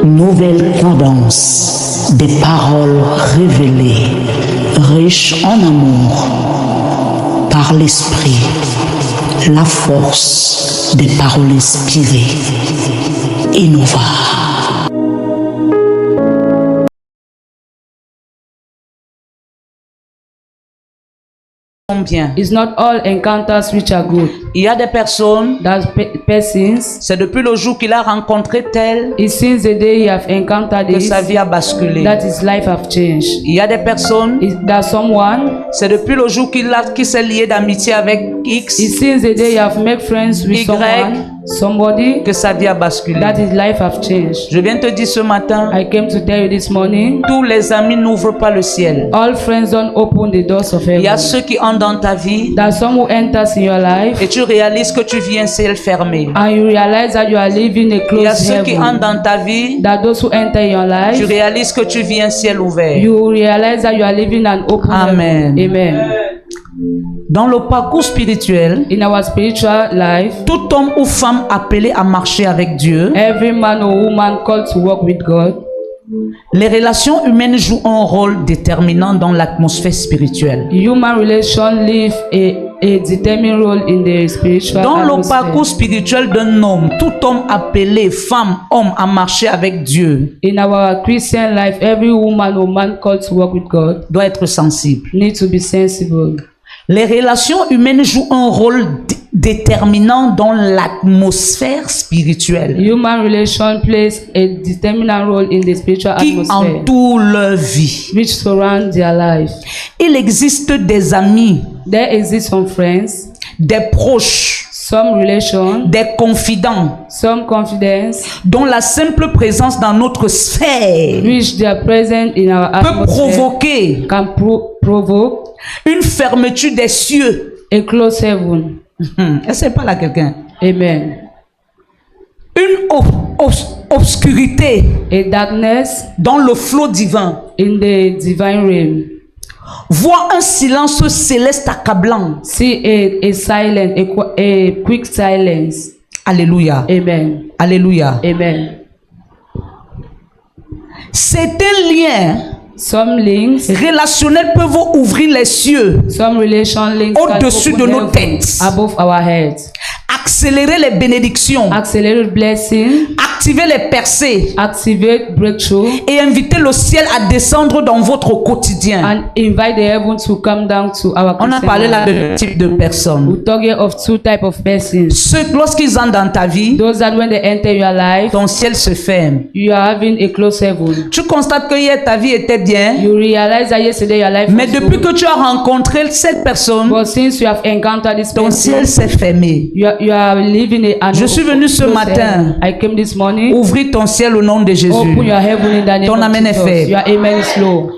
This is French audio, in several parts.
Nouvelle cadence, des paroles révélées, riches en amour, par l'esprit, la force des paroles inspirées. Innova. Bien. It's not all encounters which are good. Il y a des personnes, Persons, c'est depuis le jour qu'il a rencontré tel it's since the day you have encountered que this sa vie a basculé. that his life have changed. Il y a des personnes, That someone, c'est depuis le jour qu'il s'est lié d'amitié avec X it's since the day you have made friends with somebody que sa vie a basculé. that his life have changed. Je viens te dire ce matin, I came to tell you this morning, tous les amis n'ouvrent pas le ciel. all friends don't open the doors of Il y a heaven. ceux qui entrent dans ta vie That some who enters in your life et tu réalises que tu vis un ciel fermé. and you realize that you are living a Il y a closed ceux qui entrent heaven. dans ta vie, That those who enter in your tu life, réalises que tu vis un ciel ouvert. you realize that you are living an open Amen. heaven. Amen. Dans le parcours spirituel, In our spiritual life, tout homme ou femme appelé à marcher avec Dieu, every man or woman called to walk with God, les relations humaines jouent un rôle déterminant dans l'atmosphère spirituelle. human relations live a determined role in the spiritual Dans le atmosphere. parcours spirituel d'un homme, tout homme appelé, femme, homme à marcher avec Dieu In our Christian life, every woman or man called to walk with God doit être sensible. need to be sensible. Les relations humaines jouent un rôle déterminant dans l'atmosphère spirituelle Human relation plays a determinant role in the spiritual qui atmosphere entoure leur vie. which surround their life. Il existe des amis, There exist some friends, des proches, some relations, des confidents some confidence, dont la simple présence dans notre sphère which they are present in our peut atmosphere, provoquer can provoke une fermeture des cieux. a close heaven. Est-ce pas là quelqu'un? Amen. Une obscurité A darkness dans le flot divin. in the divine realm. Voir un silence céleste accablant. See a silent, a quick silence. Alléluia. Amen. Alléluia. Amen. Certains liens Some links, relationnels peuvent ouvrir les cieux, some relation links Au-dessus de nos heaven têtes. above our heads. accélérer les bénédictions, Accelerate blessing, activer les percées activate breakthrough, et inviter le ciel à descendre dans votre quotidien. and invite the heaven to come down to our On a Christian parlé là life. de deux types de personnes. We're talking of two types of persons. Ceux, lorsqu'ils entrent dans ta vie, Those that when they enter your life, ton ciel se ferme. you are having a close heaven. Tu constates que hier ta vie était bien, You realize that yesterday your life mais was depuis good, que tu as rencontré cette personne, but since you have encountered this ton ciel person, s'est fermé. you are living a Je suis venu ce close matin. heaven. I came this morning. Ouvrir ton ciel au nom de Jésus. Open your heaven in the name Ton of amen est Jesus. fait. Your amen is low.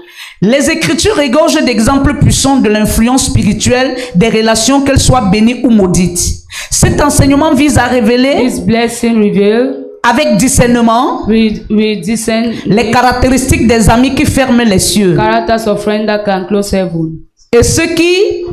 Les Écritures regorgent d'exemples puissants de l'influence spirituelle des relations, qu'elles soient bénies ou maudites. Cet enseignement vise à révéler This blessing reveal avec discernement we discern les caractéristiques des amis qui ferment les cieux characters of friends that can close heaven, et ceux qui,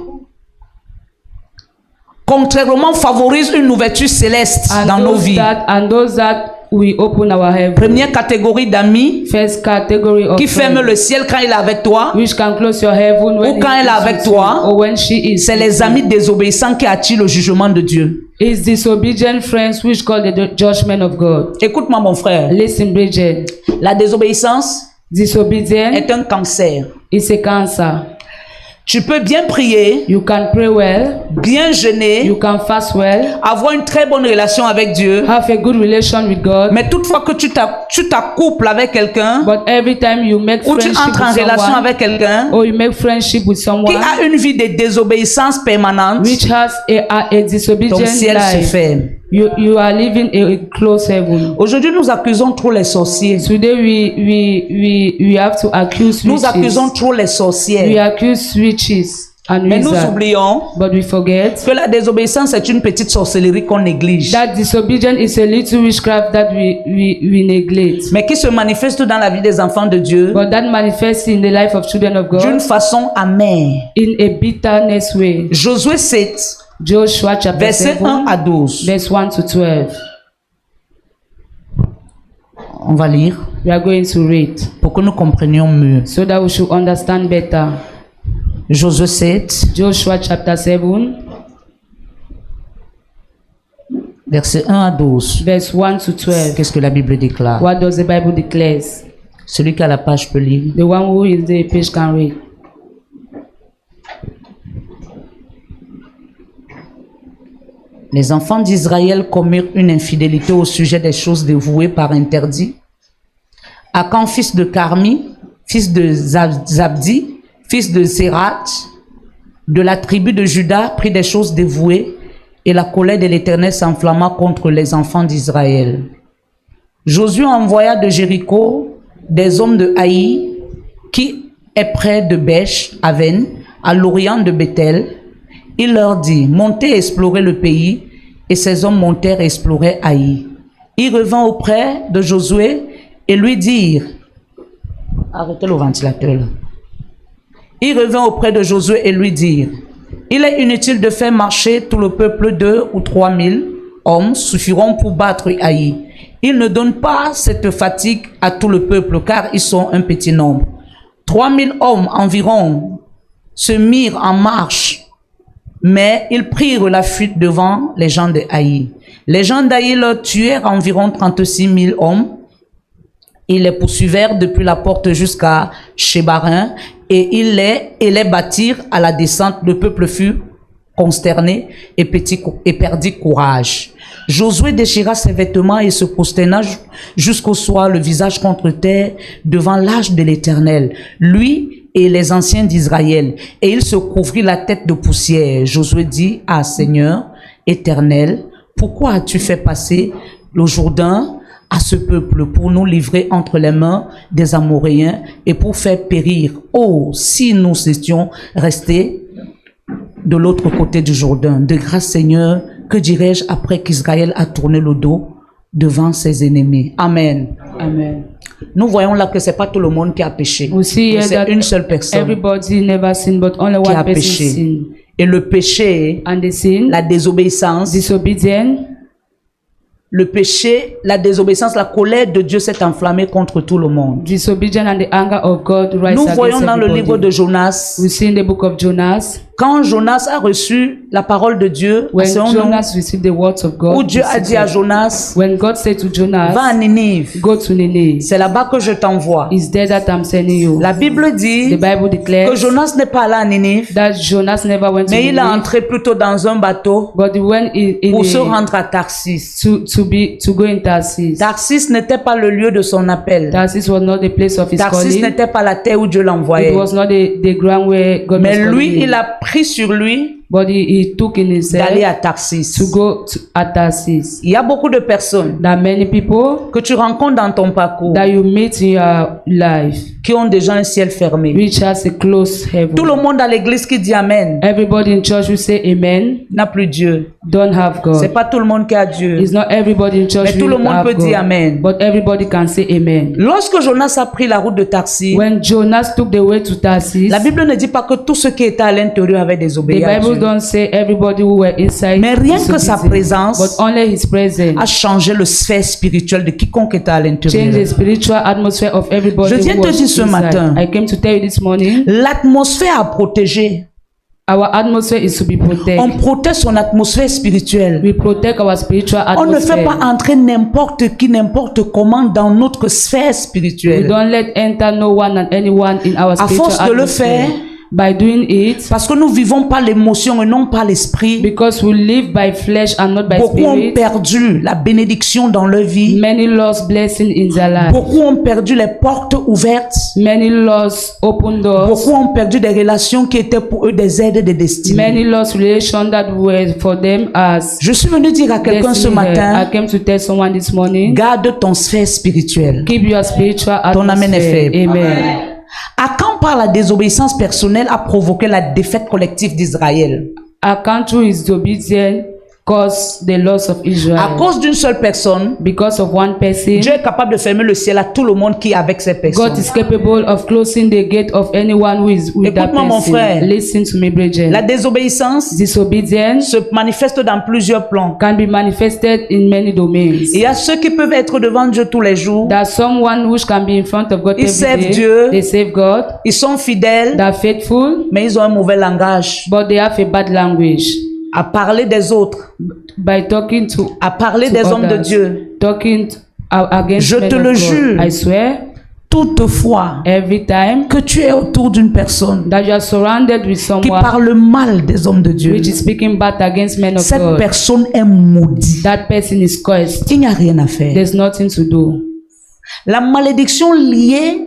contrairement, favorisent une ouverture céleste dans nos vies. and those that we open our heaven. Première catégorie d'amis First category of qui ferment friends, le ciel quand il est avec toi, which can close your heaven when ou quand he elle est is avec with toi, you, or when she is. c'est les amis désobéissants qui attirent le jugement de Dieu. It's disobedient friends which call the judgment of God. Écoute-moi mon frère, Listen, Bridget. la désobéissance Disobedient est un cancer. is a cancer. Tu peux bien prier, You can pray well, bien jeûner, you can fast well, avoir une très bonne relation avec Dieu, have a good relation with God, mais toutefois que tu t'accouples avec quelqu'un, but every time you make ou tu friendship entres en with relation someone, avec quelqu'un or you make friendship with qui someone a une vie de désobéissance permanente, which has a ton disobedient ciel se life, ferme. you are living a close heaven. Aujourd'hui, nous accusons trop les sorciers. Today we have to accuse Nous witches. accusons trop les We sorcières. accuse witches and Mais nous wizards, oublions but we forget que la désobéissance est une petite sorcellerie qu'on néglige, that disobedience is a little witchcraft that we neglect, mais qui se manifeste dans la vie des enfants de Dieu but that manifests in the life of children of d'une God façon amère. in a bitterness way. Josué 7, Joshua chapter verset 1 à 7, 12. verse 1 to 12. On va lire We are going to read pour que nous comprenions mieux. so that we should understand better. Josué 7, Joshua chapter 7, versets 1 à 12. verse 1 to 12. Qu'est-ce que la Bible déclare? What does the Bible declares? Celui qui a la page peut lire. The one who is the page can read. Les enfants d'Israël commirent une infidélité au sujet des choses dévouées par interdit. Akan, fils de Carmi, fils de Zabdi, fils de Sérat, de la tribu de Juda, prit des choses dévouées, et la colère de l'Éternel s'enflamma contre les enfants d'Israël. Josué envoya de Jéricho des hommes de Haï, qui est près de Beth-Aven, à l'orient de Bethel. Il leur dit, montez explorer le pays, et ces hommes montèrent explorer Haï. Ils revinrent auprès de Josué et lui dirent, arrêtez le ventilateur là. Ils revinrent auprès de Josué et lui dirent, il est inutile de faire marcher tout le peuple, 2 ou 3 000 hommes suffiront pour battre Haï. Ils ne donnent pas cette fatigue à tout le peuple, car ils sont un petit nombre. 3 000 hommes environ se mirent en marche, mais ils prirent la fuite devant les gens de Haï. Les gens d'Haï leur tuèrent environ 36 000 hommes. Ils les poursuivirent depuis la porte jusqu'à Shebarim et ils les battirent à la descente. Le peuple fut consterné et perdit courage. Josué déchira ses vêtements et se prosterna jusqu'au soir, le visage contre terre, devant l'arche de l'Éternel, lui et les anciens d'Israël. Et il se couvrit la tête de poussière. Josué dit, ah Seigneur Éternel, pourquoi as-tu fait passer le Jourdain à ce peuple pour nous livrer entre les mains des Amoréens et pour faire périr? Oh, si nous étions restés de l'autre côté du Jourdain. De grâce Seigneur, que dirais-je après qu'Israël a tourné le dos devant ses ennemis? Amen. Amen. Nous voyons là que c'est pas tout le monde qui a péché. We see here C'est that une seule personne everybody never sinned, but only qui a one person péché. sinned. Et le péché, And the sin, la désobéissance, disobedience, le péché, la désobéissance, la colère de Dieu s'est enflammée contre tout le monde. disobedience and the anger of God rise Nous against voyons dans le livre everybody. de Jonas, We see in the book of Jonas, quand Jonas a reçu la parole de Dieu, when selon nous, Jonas received the words of God, où Dieu a dit à received- Jonas, when God said to va à Jonas, Ninive, go to Nineveh, c'est là-bas que je t'envoie. it's there that I'm sending you. La Bible The dit Bible que declares Jonas n'est pas allé à Ninive, that Jonas never went to mais il est Nineveh, entré plutôt dans un bateau but when pour se rendre à Tarsis. to go in Tarsus. Tarsis n'était pas le lieu de son appel. Tarsus was not the place of his Tarsis calling. n'était pas la terre où Dieu l'envoyait. It was not the ground where God Mais was calling lui, him. il a pris sur lui But he took in himself d'aller à Tarsis. to go at Tarsus. Il y a beaucoup de personnes There are many people que tu rencontres dans ton parcours that you meet in your life qui ont déjà un ciel fermé. which has a closed heaven. Tout le monde à l'église qui dit Amen Everybody in church will say amen, n'a plus Dieu. don't have C'est God. pas tout le monde qui a Dieu. It's not everybody in church Mais tout le will monde have peut dire God. amen. But everybody can say amen. Lorsque Jonas a pris la route de Tarsis, When Jonas took the way to Tarsus, la Bible ne dit pas que tous ceux qui étaient à l'intérieur avaient the désobéi à Bible Dieu. don't say everybody who were inside, Mais rien que sa disobedient, présence but only his presence a changé le sphère spirituel de quiconque était à change the l'intérieur. spiritual atmosphere of everybody. Je viens who te was dire ce inside. matin. I came to tell you this morning, L'atmosphère à protéger. our atmosphere is to be protected. On protège son atmosphère spirituelle. We protect our spiritual On ne fait atmosphere. pas entrer n'importe qui, n'importe comment dans notre sphère We spirituelle. don't let enter no one and anyone in our À spiritual force de le atmosphere. faire, By doing it, parce que nous vivons par l'émotion et non par l'esprit, because we live by flesh and not by beaucoup ont spirit, perdu la bénédiction dans leur vie. many lost blessing in their life. Beaucoup ont perdu les portes ouvertes. Many lost open doors. Beaucoup ont perdu des relations qui étaient pour eux des aides de destinée. Many lost relations that were for them as Je suis venu dire à quelqu'un ce destiny help. I matin, came to tell someone this morning, garde ton sphère spirituelle. keep your spiritual Ton amen est atmosphere. faible. Amen. Akan, par la désobéissance personnelle, a provoqué la défaite collective d'Israël. Our country is disobedient caused the loss of À Israel. cause d'une seule personne, Because of one person, Dieu est capable de fermer le ciel à tout le monde qui est avec cette personne. God is capable of closing the gate of anyone who is with that Écoute-moi, mon person. frère. Listen to me, brethren. La désobéissance Disobedience se manifeste dans plusieurs plans. can be manifested in many domains. Il y a ceux qui peuvent être devant Dieu tous les jours. There's someone which can be in front of God Ils every servent day. Dieu. They save God. Ils sont fidèles, They're faithful, mais ils ont un mauvais langage. but they have a bad language. À parler des autres, By talking to à parler des hommes de Dieu. talking against Je men te of le God. jure. I swear, Toutefois, every time que tu es autour d'une personne that you are surrounded with qui someone parle mal des hommes de Dieu, which is speaking bad against men of cette God, personne est maudite. that person is cursed. Il n'y a rien à faire. There's nothing to do. La malédiction liée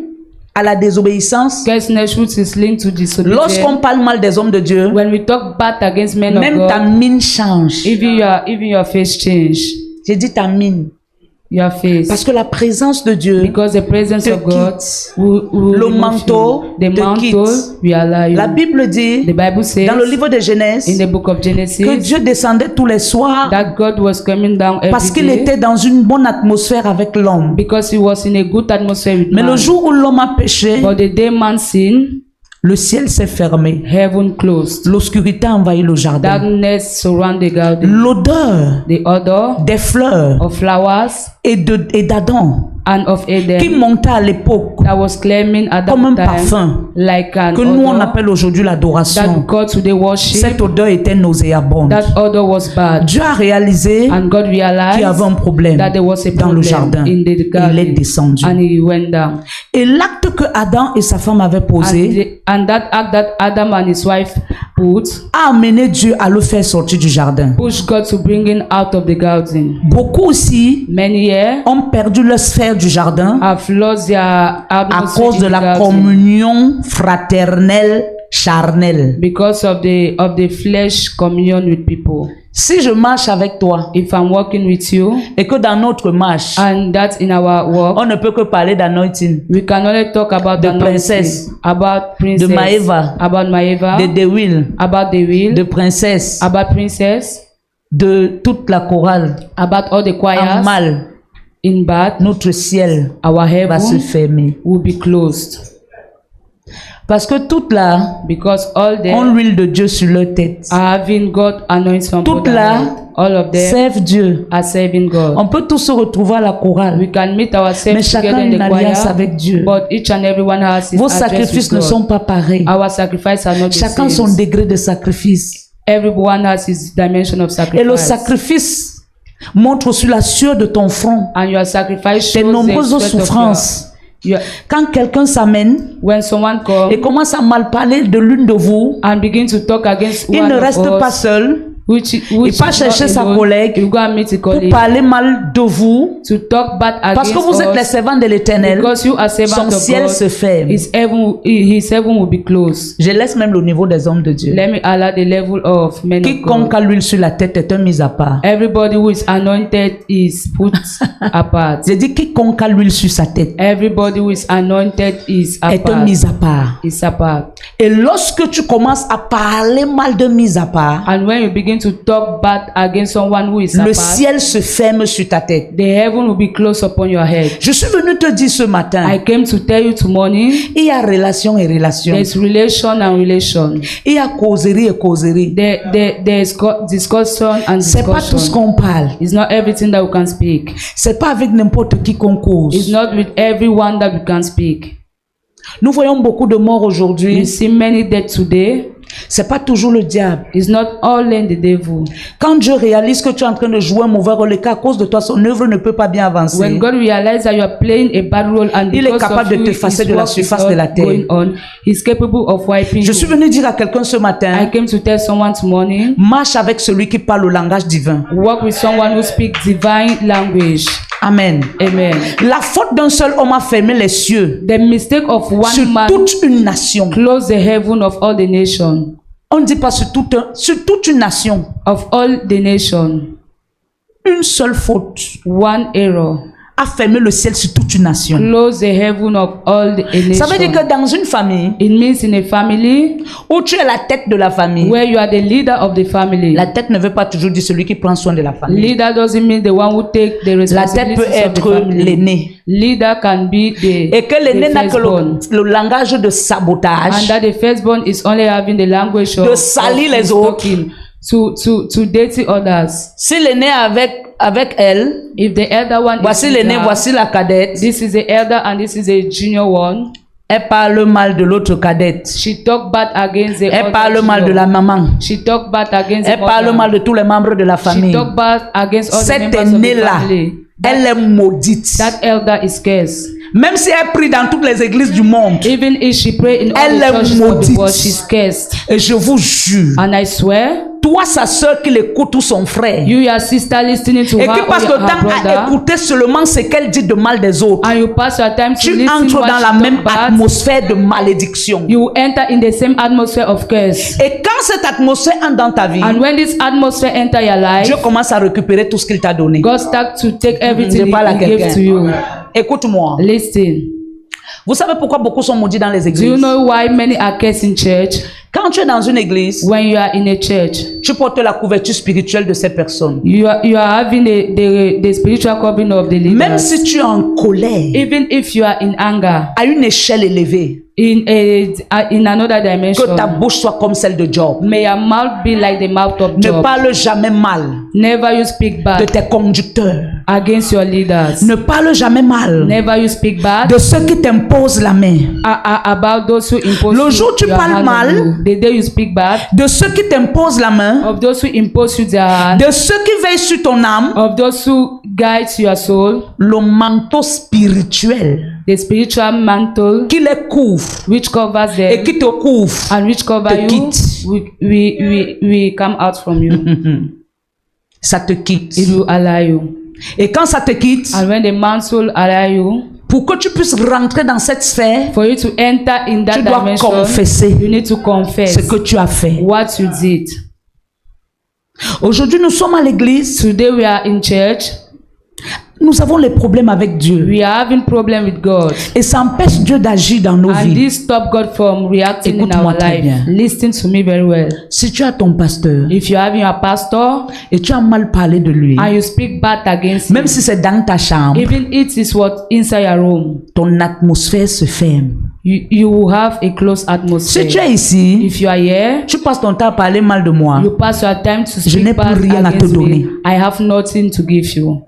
à la désobéissance, Cursedness which is linked to disobedience. lorsqu'on parle mal des hommes de Dieu, When we talk bad against men of même ta God, mine change. even your face change. J'ai dit ta mine. Your face. Parce que la présence de Dieu Because the presence te of God quitte. will Le remove manteau you. The te mantle quitte. will allow you. La Bible dit, The Bible says dans le livre de in Genèse, the book of que Genesis Dieu descendait tous les soirs that God was coming down parce every qu'il day était dans une bonne atmosphère avec l'homme. because he was in a good atmosphere with Mais le man. jour où l'homme a péché, But the day man sinned, le ciel s'est fermé. heaven closed. L'obscurité a envahi le jardin. Darkness surrounded the garden. L'odeur The odor des fleurs of flowers et d'Adam and of qui Eden montait à l'époque that was claiming at comme un that time parfum like an que nous on odor appelle aujourd'hui that l'adoration. God today worship. Cette odeur était nauséabonde. That odor was bad. Dieu a réalisé And God qu'il y realized avait un problème that there was a dans le problem jardin. in the Il est garden descendu. and he went down. Et l'acte que Adam et sa femme avaient posé And that act that Adam and his wife put a amené Dieu à le faire sortir du jardin. pushed God to bring him out of the garden. Beaucoup aussi Many here ont perdu leur sphère du jardin have lost their à atmosphere cause de in the la garden communion fraternelle charnelle. because of the flesh communion with people. Si je marche avec toi If I'm walking with you et que dans notre marche, and that in our walk on ne peut que parler d'anointing, we can only talk about De the princesse, anointing, about princess, de Maëva, about Maeva, de Will, about the will, de princesse, about princess, de toute la chorale, about all the en choirs. mal, In bad, notre ciel our va se heaven fermer. will be closed Parce que toute là because all ont them l'huile de Dieu sur leur tête. are having God anointing upon Toute their là head. All of them servent Dieu. are serving God. On peut tous se retrouver à la chorale, We can meet mais ourselves chacun together a in une the alliance choir, avec Dieu. but each and everyone has his Vos address sacrifices with ne God. sont pas pareils. Our sacrifice are not the Chacun son same. degré de sacrifice. Everyone has his dimension of Et le sacrifice. sacrifice montre sur la sueur de ton front And your sacrifice tes shows nombreuses the sweat of souffrances. your, Quand quelqu'un s'amène when someone comes et commence à mal parler de l'une de vous, and begin to talk against il one ne of reste us, pas seul which pas is chercher not sa alone, collègue you go and meet a pour colleague parler mal de vous, to talk bad parce against que vous êtes les us servants de l'Éternel. because you are Son servant of ciel God. se ferme. His heaven will be closed. Je laisse même le niveau des hommes de Dieu. Let me allow the level of men of Quiconque God. a l'huile sur la tête est un mis à part. Everybody who is anointed is put apart. J'ai dit quiconque a l'huile sur sa tête Everybody who is anointed is est un apart. mis à part. Is apart. Et lorsque tu commences à parler mal de mis à part, And when you begin to talk bad against someone who is le apart, ciel se ferme sur ta tête. the heaven will be closed upon your head. Je suis venu te dire ce matin, I came to tell you this morning, il y a relation et relation. there's relation and relation. Il y a causerie et causerie. There's discussion and C'est pas tout ce discussion. qu'on parle. It's not everything that we can speak. C'est pas avec n'importe qui qu'on It's cause. not with everyone that we can speak. Nous voyons beaucoup de morts We aujourd'hui. see many dead today. C'est pas toujours le diable. It's not all in the devil. Quand Dieu réalise que tu es en train de jouer un mauvais rôle et qu'à cause de toi, son œuvre ne peut pas bien avancer, When God realizes that you are playing a bad role and Il est because capable of de you, t'effacer his de la work is surface not de la terre. going on, he's capable of wiping je you. suis venu dire à quelqu'un ce I matin, came to tell someone this morning, marche avec celui qui parle le langage divin. work with someone who speaks divine language. Amen. Amen. La faute d'un seul homme a fermé les cieux The mistake of sur one man toute une nation. closed the heaven of all the nation. On ne dit pas sur toute une nation. Of all the nation. Une seule faute One error a fermé le ciel sur toute une nation. close the heaven of all the Ça veut dire nations. que dans une famille It means in a family où tu es la tête de la famille, where you are the leader of the family. la tête ne veut pas toujours dire celui qui prend soin de la famille. Leader doesn't mean the one who take the La tête peut responsibilities of the être family. l'aîné. Leader can be Et que l'aîné the n'a que firstborn. le langage de sabotage, And that the firstborn is only having the language de salir les autres. talking to dating others. Si l'aîné avec elle, If the elder one voici is with l'aîné, her, voici la cadette, this is the elder and this is the junior one. elle parle mal de l'autre cadette. She talk bad against the Elle other parle mal de junior. la maman. She talk bad against Elle the parle mother. mal de tous les membres de la She famille. talk bad against all the Cette members of the aînée-là, family. elle est maudite. That elder is cursed. Même si elle prie dans toutes les églises du monde. Even if she pray in all Elle est the churches of maudite. the world, she's cursed. Et je vous jure, And I swear, toi, sa soeur qui l'écoute ou son frère, you your sister listening to et her qui passe or le her temps à brother, écouter seulement ce qu'elle dit de mal des autres, and you pass your time to tu listen entres what dans la she même talk bad, atmosphère de malédiction. you enter in the same atmosphere of curse. Et quand cette atmosphère entre dans ta vie, And when this atmosphere enter your life, Dieu commence à récupérer tout ce qu'il t'a donné. God start to take everything Je parle à he gave quelqu'un. to you. Écoute-moi. Listen. Vous savez pourquoi beaucoup sont maudits dans les Do you églises? know why many are cursed in church? Quand tu es dans une église, When you are in a church, tu portes la couverture spirituelle de ces personnes. you are having the spiritual covering of the leaders. Même si tu es en colère, Even if you are in anger, à une échelle élevée, in another dimension, que ta bouche soit comme celle de Job. may your mouth be like the mouth of Ne Job. parle jamais mal Never you speak de bad tes conducteurs. against your leaders. Ne parle jamais mal Never you speak bad de ceux qui t'imposent la main. about those who impose Le jour où tu your parles hand on mal, you. The day you speak bad De ceux qui t'imposent la main. of those who impose you their hand, De ceux qui veillent sur ton âme. of those who guide your soul, Le manteau spirituel the spiritual mantle qui les couvre which covers et them qui te couvre and which cover te you, quitte. we come out from you. Ça te quitte. It will allow you. Et quand ça te quitte, And when the mantle allow you, pour que tu puisses rentrer dans cette sphère, for you to enter in that tu dois dimension, confesser you need to confess ce que tu as fait. what you did. Aujourd'hui, nous sommes à l'église. Today we are in church. Nous avons les problèmes avec Dieu. We are having problem with God. Et ça empêche Dieu d'agir dans nos And vies. this stop God from reacting in Écoute-moi our très life. bien. Listen to me very well. Si tu as ton pasteur If you're having a pastor et tu as mal parlé de lui, and you speak bad against même him, si c'est dans ta chambre, even it is what inside your room, ton atmosphère se ferme. you will have a close Si tu atmosphere. es ici, If you are here, tu passes ton temps à parler mal de moi. you pass your time to Je n'ai speak plus bad rien à te against donner. me. I have nothing to give you.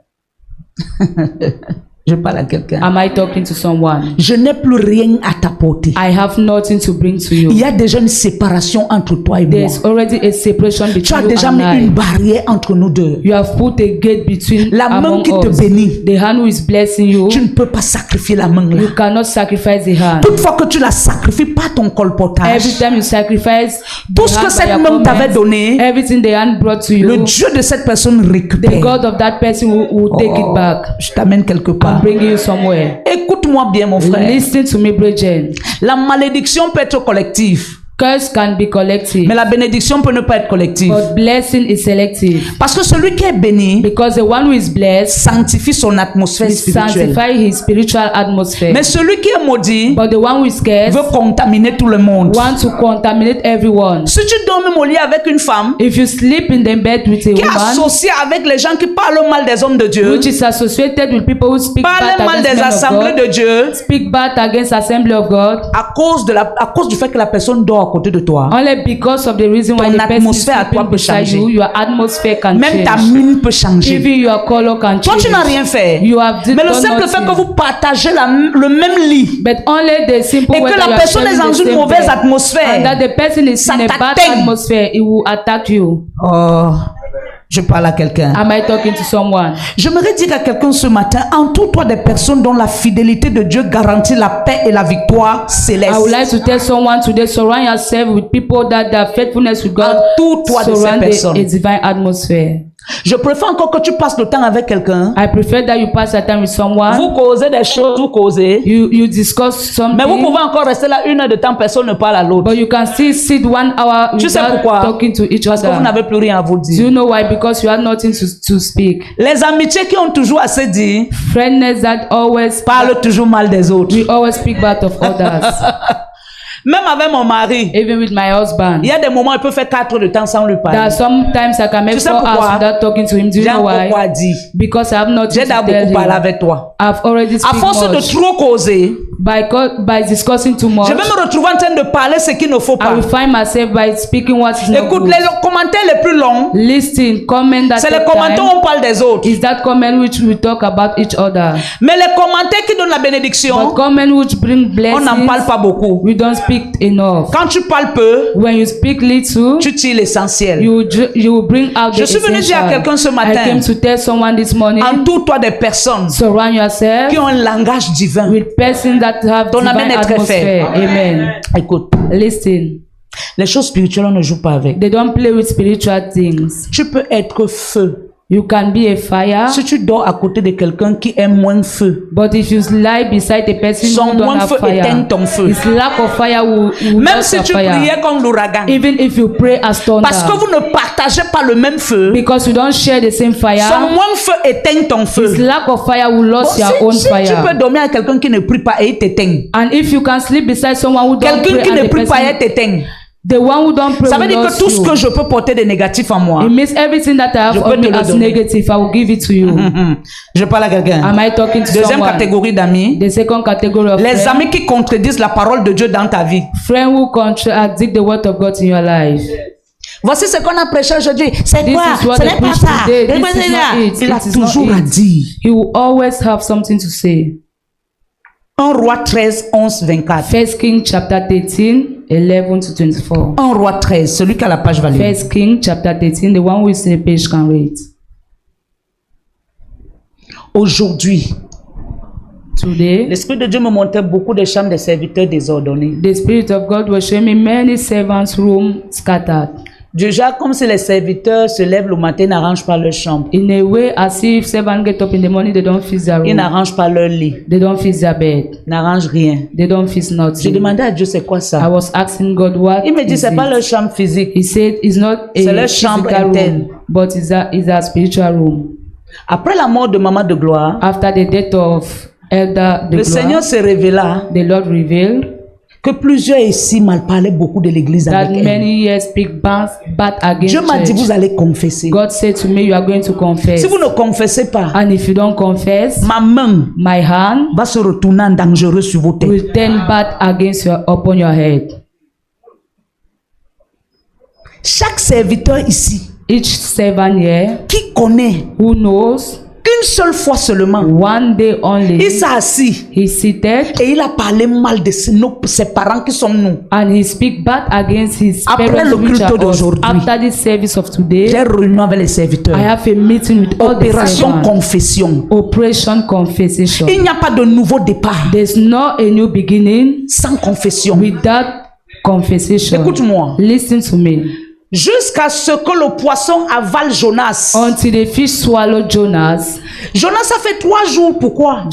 Je parle à quelqu'un. Am I talking to someone? Je n'ai plus rien à t'apporter. I have nothing to bring to Il you. y a déjà une séparation entre toi et moi. There's already a separation Tu as between you déjà and mis une I. barrière entre nous deux. You have put a gate between La main among qui te us. bénit, The hand who is blessing you, tu ne peux pas sacrifier la main là. you cannot sacrifice the hand. Toutefois que tu la sacrifies pas ton colportage, Every time you sacrifice tout the ce que hand cette by your main t'avait comments, donné, everything the hand brought to le you, Dieu de cette personne the récupère. God of that person will take it back Je t'amène quelque and part. bring you somewhere. Écoute-moi bien, mon frère. Listen to me, brethren. La malédiction peut être collective, Curse can be collective, mais la bénédiction peut ne pas être collective. but blessing is selective. Parce que celui qui est béni Because the one who is blessed sanctifie son atmosphère will spirituelle. sanctify his spiritual atmosphere. Mais celui qui est maudit But the one who is cursed veut contaminer tout le monde. wants to contaminate everyone. Si tu dors même au lit avec une femme If you sleep in the bed with a qui est woman associée avec les gens qui parlent mal des hommes de Dieu, which is associated with people who speak parlent bad mal against des men of assemblées God, de Dieu, speak bad against assembly of God, à cause du fait que la personne dort à côté de toi, only because of the reason why Ton the person is atmosphère à toi sleeping peut beside changer. you, your atmosphere can même ta change. mine peut changer. Even your color can Toi, change. tu n'as rien fait. You have Mais le done simple fait nothing. que vous partagez le même lit But only the simple et way que that la you are personne est sharing dans the une same mauvaise bed, and atmosphère. that the person is Ça in a bad t'atteigne. atmosphere, it will attack you. Oh, je parle à quelqu'un. Am I talking to someone? J'aimerais dire à quelqu'un ce matin, entoure-toi des personnes dont la fidélité de Dieu garantit la paix et la victoire céleste. I would like to tell someone today, surround yourself with people that their faithfulness with God Entoure-toi de ces surround a personnes. divine atmosphere. Je préfère encore que tu passes le temps avec quelqu'un. I prefer that you pass your time with someone. Vous causez des choses, vous causez. You discuss something. Mais vous pouvez encore rester là 1 heure de temps, personne ne parle à l'autre. But you can still sit 1 hour Tu sais without pourquoi? talking to each Parce que vous other. n'avez plus rien à vous Do dire. you know why? Because you have nothing to speak. Les amitiés qui ont toujours assez dit Friendness that always parlent toujours mal des autres. we always speak bad of others. Même avec mon mari, Even with my husband. il y a des moments où il peut faire 4 heures de temps sans lui There are parler. sometimes I can make Tu sais 4 hours pourquoi? without talking to him. Do you J'ai know encore quoi why? dire. Because I have nothing J'ai to d'abord tell beaucoup parlé him. avec toi. I've already À speak force de much. trop causer, By discussing too much, je vais me retrouver en train de parler ce qu'il ne faut I pas. will find myself by speaking what is not Écoute, good. les commentaires les plus longs, Listen, comment that c'est les take commentaires time où on parle des autres. is that comment which we talk about each other. Mais les commentaires qui donnent la But bénédiction, comment which bring on n'en parle blessings, pas beaucoup. we don't speak enough. Quand tu parles peu, When you speak little, tu tires l'essentiel. you will bring out the Je suis venu dire à essential. quelqu'un ce I matin, came to tell someone this morning, entoure-toi des personnes surround yourself qui ont un langage divin. with persons that have Ton amen divine est très atmosphere. Amen. Écoute, Listen, les choses spirituelles, on ne joue pas avec. they don't play with spiritual things. Tu peux être feu. You can be a fire, Si tu dors à côté de quelqu'un qui est moins feu, but if you lie beside a person son who don't moins have feu éteint fire, ton feu. his lack of fire will Même not si tu fire. priais comme l'ouragan, Even if you pray as thunder, parce que vous ne partagez pas le même feu, because you don't share the same fire, son moins feu éteint ton feu. his lack of fire will Bon, lose your own si tu fire. peux dormir avec quelqu'un qui ne prie pas et il t'éteint, And if you can sleep beside someone who don't quelqu'un pray qui and ne the prie pas et person, t'éteint, the one who don't pray ça veut will dire que lose tout ce you. que je peux porter de négatif en moi, It means everything that I have Je peux on te me le as donner. negative, I will give it to you. je parle à quelqu'un. Am I talking to Deuxième someone? catégorie d'amis, The second category of les friends, amis qui contredisent la parole de Dieu dans ta vie. friends who contradict the word of God in your life. Voici ce qu'on a prêché aujourd'hui. C'est This quoi? is what Ce they n'est pas preach ça. today. Ce n'est This pas is ça. not it. Il a It is not toujours à it. dire. He will always have something to say. 1 Roi 13, 11, 24. First King chapter 13, 11 to 24. 1 Roi 13, celui qui a la page va lire. First King chapter 13, the one who is in the page can read. Aujourd'hui, Today, l'Esprit de Dieu me montrait beaucoup de chambres de serviteurs désordonnées. the Spirit of God was showing me many servants' rooms scattered. Du genre comme si les serviteurs se lèvent le matin, n'arrangent pas leur chambre. In a way, as if servants get up in the morning, they don't fix their Ils room. n'arrangent pas leur lit, They don't fix their bed. n'arrangent rien. They don't fix J'ai nothing. demandé à Dieu c'est quoi I ça. was asking God what Il me dit is c'est pas it? leur chambre physique. He said it's not C'est a leur chambre physical interne. room, but it's a spiritual room. Après la mort de maman de gloire, After the death of Elder le the Seigneur se révéla the Lord revealed que plusieurs ici mal parlaient beaucoup de l'église that avec elle. many years speak bad against Dieu m'a dit church. vous allez confesser. God said to me, you are going to confess. Si vous ne confessez pas, And if you don't confess, ma main my hand va se retourner en dangereux sur vos têtes. will turn bad upon your head. Chaque serviteur ici Each servant here qui connaît who knows qu'une seule fois seulement, one day only il s'est assis he seated et il a parlé mal de ses parents qui sont nous. and he speak bad against his Après parents le which culte are us. d'aujourd'hui, After this service of today, J'ai réunion avec les serviteurs. I have a meeting with all the Opération servants. confession. Operation confession. Il n'y a pas de nouveau départ There's no a new beginning sans confession. without confession. Écoute-moi. Listen to me. Jusqu'à ce que le poisson avale Jonas. Until the fish swallowed Jonas. Jonas a fait 3 jours. Pourquoi?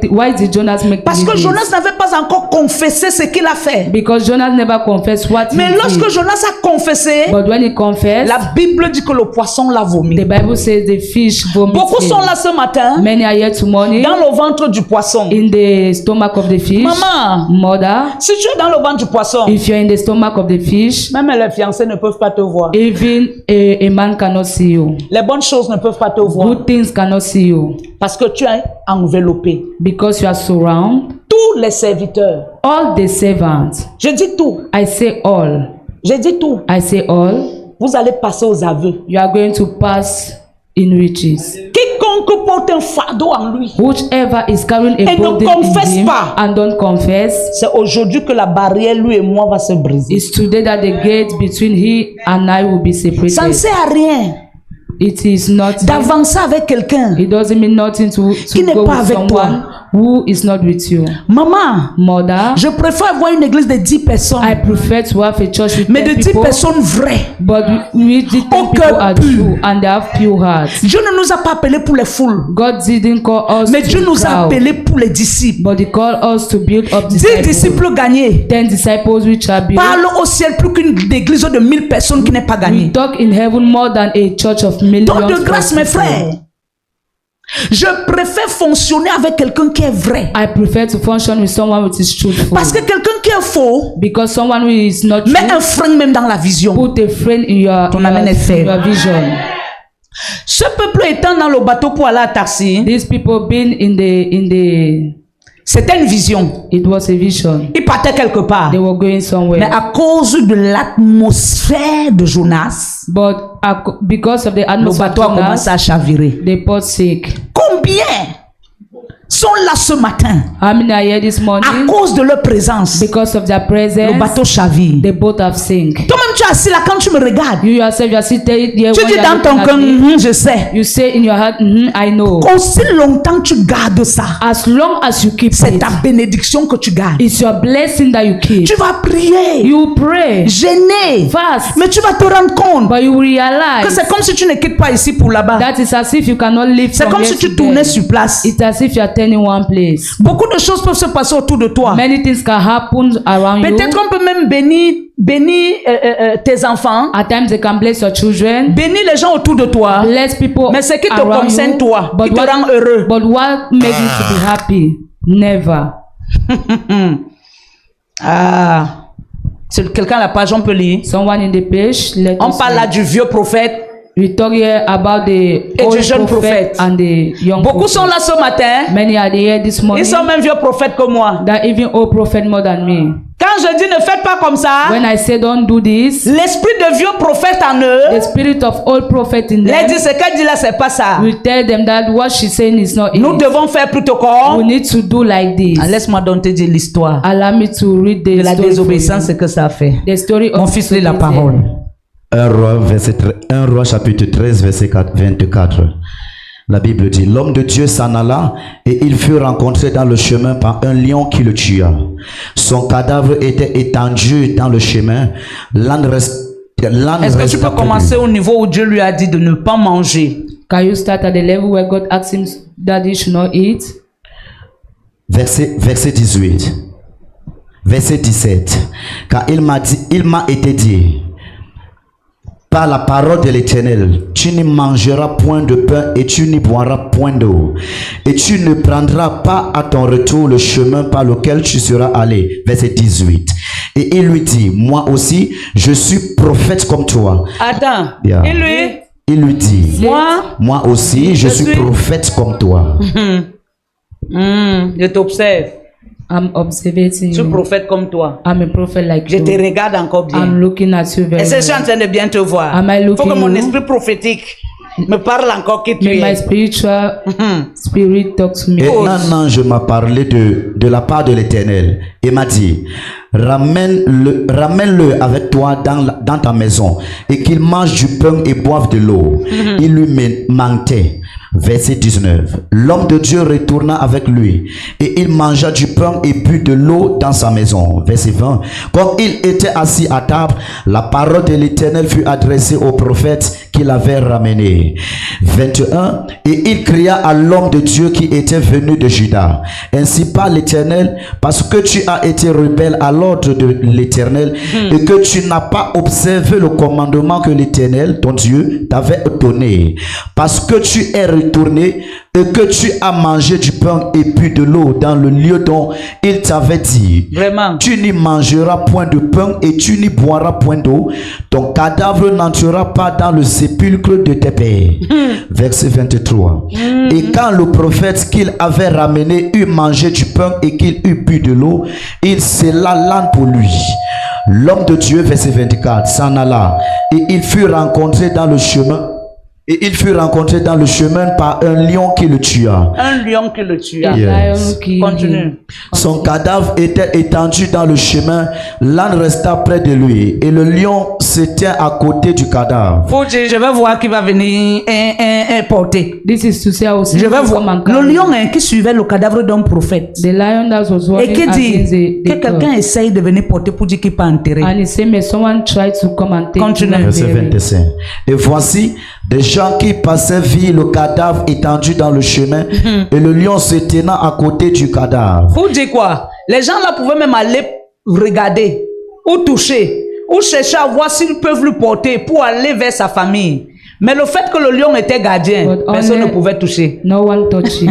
Why did Jonas make Parce the que leaves? Jonas n'avait pas encore confessé ce qu'il a fait. Because Jonas never confessed what Mais he lorsque did. Jonas a confessé, But when he confessed, la Bible dit que le poisson l'a vomi. the Bible says the fish vomited Beaucoup sont him. là ce matin, Many are here to morning dans le ventre du poisson. in the stomach of the fish. Maman, Mother, si tu es dans le ventre du poisson, if you're in the stomach of the fish, même les fiancés ne peuvent pas te voir. even a man cannot see you. Les bonnes choses ne peuvent pas te voir. Good things cannot see you Parce que tu es enveloppé. because you are surrounded. Tous les serviteurs. All the servants, Je dis tout. I say all, Je dis tout. I say all, Vous allez passer aux aveux. you are going to pass in riches. Quiconque porte un fardeau en lui, Whichever is carrying a Et ne burden confesse in him pas. and don't confess, c'est aujourd'hui que la barrière, lui et moi, va se briser. it's today that the gate between he and I will be Ça ne separated. sert à rien It is not. d'avancer avec quelqu'un It doesn't mean nothing to Qui n'est go pas with avec toi. someone who is not with you. Maman, Mother, je préfère avoir une église de 10 personnes, I prefer to have a church with mais 10 de 10 people, personnes vraies. but with the 10 Au people cœur are pur. true and they have pure hearts. Dieu ne nous a pas appelés pour les foules, God didn't call us mais to Dieu nous a crowd, appelés pour les disciples. but He called us to build up 10 disciples. disciples gagnés. 10 disciples which are built. Parle au ciel plus qu'une église de 1000 personnes qui n'est pas We gagnée. talk in heaven more than a church of millions. Donc de grâce, of mes people. frères, je préfère fonctionner avec quelqu'un qui est vrai. I prefer to function with someone who is truthful. Parce que quelqu'un qui est faux Because someone who is not met true un frein même dans la vision. put a friend in your, Ton amen est faible. your vision. Ce peuple étant dans le bateau pour aller à Tarsis, These people being in the c'était une vision. it was a vision. Ils partaient quelque part. They were going somewhere. Mais à cause de l'atmosphère de Jonas, But because of the le atmosphere bateau a of commencé Jonas, à chavirer. they pot sick. Combien sont là ce matin How many are here this à morning? cause de leur présence? Because of their Le presence, bateau chavire. the boat have sink. Toi-même, tu es assis là quand tu me regardes. You yourself, you are seated here. Tu when dis you are dans ton looking cœur, at me, je sais. you say in your heart, I know. Aussi longtemps que tu gardes ça, As long as you keep c'est it, ta bénédiction que tu gardes. it's your blessing that you keep. Tu vas prier, You pray, gêner, fast, mais tu vas te rendre compte but you que realize c'est comme si tu ne quittes pas ici pour là-bas. that is as if you cannot live C'est from comme here si tu to tournais there. sur place. It's as if you are turning one place. Beaucoup de choses peuvent se passer autour de toi. Many things can happen around Peut-être you. on peut même bénir tes enfants, At times they can bless your children, bénir les gens autour de toi. bless people Mais ce qui te around concerne, you. toi, qui te rend heureux. But what makes you to be happy? Never. Ah, c'est quelqu'un à la page, on peut lire. Someone in the page, let On us parle là read. du vieux prophète. We talk here about the du old jeune prophet prophète. and the young Beaucoup prophet. sont là ce matin. Many are here this morning Ils sont même vieux prophètes que moi. that even old prophet more than me. Quand je dis ne faites pas comme ça, When I say don't do this, l'esprit de vieux prophète en the eux, spirit of old prophet in les dit them ce qu'elle dit là, c'est pas ça. will tell them that what she's saying is not Nous it. devons faire plutôt We comme. need to do like this. Ah, laisse-moi donc te dire l'histoire Allow me to read de the la story for désobéissance, you. ce que ça a fait. The story of Mon fils lit la parole. 1 Roi chapitre 13 verset 24. La Bible dit, l'homme de Dieu s'en alla et il fut rencontré dans le chemin par un lion qui le tua. Son cadavre était étendu dans le chemin. L'âne Est-ce que tu resta peux près de commencer lui. au niveau où Dieu lui a dit de ne pas manger? Can you start at the level where God asked him that he should not eat? Verset 18. Verset 17. Car il m'a été dit, par la parole de l'Éternel, tu n'y mangeras point de pain et tu n'y boiras point d'eau. Et tu ne prendras pas à ton retour le chemin par lequel tu seras allé. Verset 18. Et il lui dit, moi aussi, je suis prophète comme toi. Attends. Yeah. Il lui, Il lui dit, moi aussi, je suis prophète comme toi. je t'observe. I'm observing Je suis you. prophète comme toi. I'm a prophet like Je te you. regarde encore bien. I'm looking at you very Et je suis en well. train de bien te voir. Am I Il faut looking que mon you? esprit prophétique me parle encore qui tu May my es. spiritual spirit talk to me. Et un ange m'a parlé de la part de l'Éternel et m'a dit, ramène-le avec toi dans ta maison et qu'il mange du pain et boive de l'eau. Il lui mentait. Verset 19. L'homme de Dieu retourna avec lui et il mangea du pain et but de l'eau dans sa maison. Verset 20. Comme il était assis à table, la parole de l'Éternel fut adressée au prophète qu'il avait ramené. 21. Et il cria à l'homme de Dieu qui était venu de Juda. Ainsi parle l'Éternel, parce que tu as été rebelle à l'ordre de l'Éternel et que tu n'as pas observé le commandement que l'Éternel, ton Dieu, t'avait donné. Parce que tu es retourné et que tu as mangé du pain et bu de l'eau dans le lieu dont il t'avait dit. Vraiment. Tu n'y mangeras point de pain et tu n'y boiras point d'eau. Ton cadavre n'entrera pas dans le sépulcre de tes pères. Verset 23. Et quand le prophète qu'il avait ramené eut mangé du pain et qu'il eut bu de l'eau, il scella l'âne pour lui. L'homme de Dieu, verset 24, s'en alla et il fut rencontré dans le chemin. Et il fut rencontré dans le chemin par un lion qui le tua. Un lion qui le tua. A Yes. lion qui Continue. Son cadavre était étendu dans le chemin. L'âne resta près de lui et le lion se tient à côté du cadavre. Faut dire, je vais voir qui va venir porter. This is to say, I will see Je vais who voir. come and Le carry. lion qui suivait le cadavre d'un prophète. The lion that was Et walking qui dit against que the quelqu'un God. essaye de venir porter pour dire qu'il n'est pas enterré. And he said, may someone try to come and take Continue. him and Verset bury him. 25. Et voici, des gens qui passaient virent le cadavre étendu dans le chemin et le lion se tenant à côté du cadavre. Pour dire quoi? Les gens là pouvaient même aller regarder ou toucher ou chercher à voir s'ils peuvent le porter pour aller vers sa famille. Mais le fait que le lion était gardien, But personne only- ne pouvait toucher. No one touches.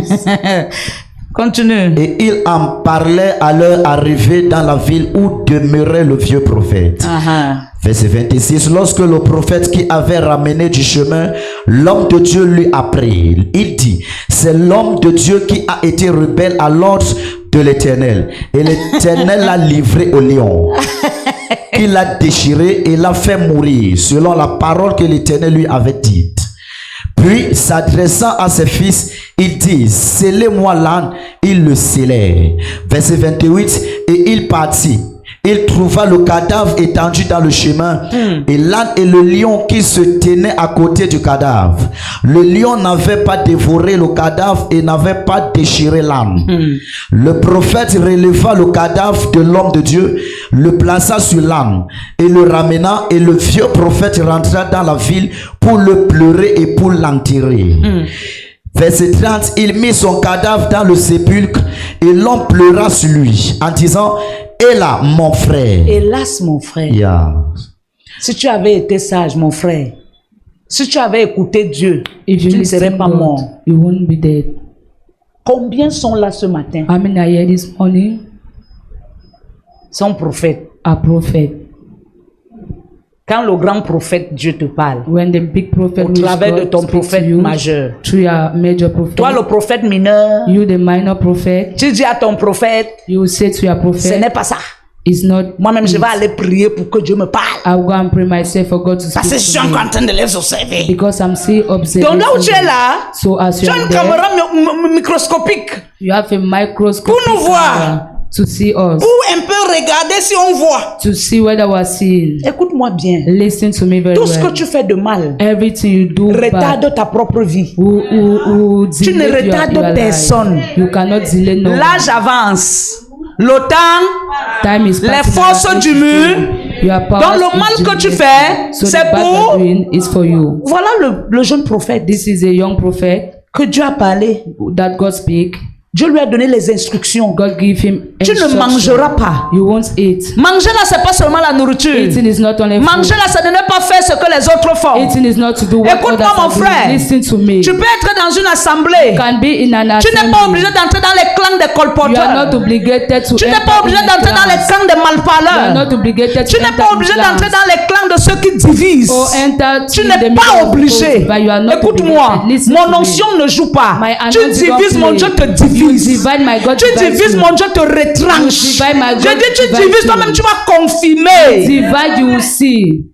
Continue. Et ils en parlaient à leur arrivée dans la ville où demeurait le vieux prophète. Verset 26. Lorsque le prophète qui avait ramené du chemin, l'homme de Dieu lui apprit. Il dit, c'est l'homme de Dieu qui a été rebelle à l'ordre de l'Éternel. Et l'Éternel l'a livré au lion, qui l'a déchiré et l'a fait mourir, selon la parole que l'Éternel lui avait dite. Puis, s'adressant à ses fils, il dit, scellez-moi l'âne. Ils le scellèrent. Verset 28. Et il partit. Il trouva le cadavre étendu dans le chemin et l'âne et le lion qui se tenaient à côté du cadavre. Le lion n'avait pas dévoré le cadavre et n'avait pas déchiré l'âne. Le prophète releva le cadavre de l'homme de Dieu, le plaça sur l'âne et le ramena, et le vieux prophète rentra dans la ville pour le pleurer et pour l'enterrer. Verset 30, il mit son cadavre dans le sépulcre et l'homme pleura sur lui en disant, et là, mon frère. Hélas, mon frère, Yeah. si tu avais été sage, mon frère, si tu avais écouté Dieu, If you tu ne serais listen pas God, mort. you won't be dead. Combien sont là ce matin? How many are here this morning? Son prophète. A prophet. Quand le grand prophète Dieu te parle, When the big prophet au which travers de God ton speaks prophète to you, majeur, through your major prophet, toi le prophète mineur, you the minor prophet, tu dis à ton prophète, you will say to your ce n'est prophet, pas ça. it's not Moi-même, je it. vais aller prier pour que Dieu me parle. I'll go and pray myself for God to Parce que je speak suis to encore en me. train de les observer. Because I'm still observing. Donc là où tu es something. là, So as tu you as are une there, caméra microscopique you have a microscope Pour nous voir. to see us, pour un peu regarder si on voit. to see whether we're seeing. Écoute-moi bien. Listen to me very Tout ce que well. tu fais de mal Everything you do bad retarde ta propre vie. will Tu ne delay retardes your personne. life. You cannot delay no one. L'âge avance. Le temps, Time is les passing, forces our age du is mur. going. Your powers Donc le is mal que tu diminished. fais, So c'est the bad pour... you're doing is for you. Voilà le jeune prophète This is a young prophet que Dieu a parlé. that God speak. Dieu lui a donné les instructions. God give him Tu ne instruction. mangeras pas. You won't eat. Manger là, c'est pas seulement la nourriture. Eating is not only Manger food. là, c'est de ne pas faire ce que les autres font. Eating is not to do what Écoute-moi, others mon are doing. frère. Listen to me. Tu peux être dans une assemblée. You can be in an Tu n'es pas obligé assembly. d'entrer dans les clans des You are not colporteurs. obligated to Tu n'es enter pas obligé in d'entrer dans les clans. clans des You are malparleurs. not obligated Tu to n'es enter pas in obligé clans. d'entrer dans les clans de ceux qui divisent. Or enter Tu to n'es the pas middle of obligé. those, but you are not Écoute-moi, obligated. Listen mon to me. onction ne joue pas. My Tu anointing don't divises, mon play. Dieu te You divise. divide, my God Tu divides divises, you. mon Dieu te retranche. You divide, my Je God dis, tu divides divises, you. toi-même, tu vas confirmer. Divide, you will see.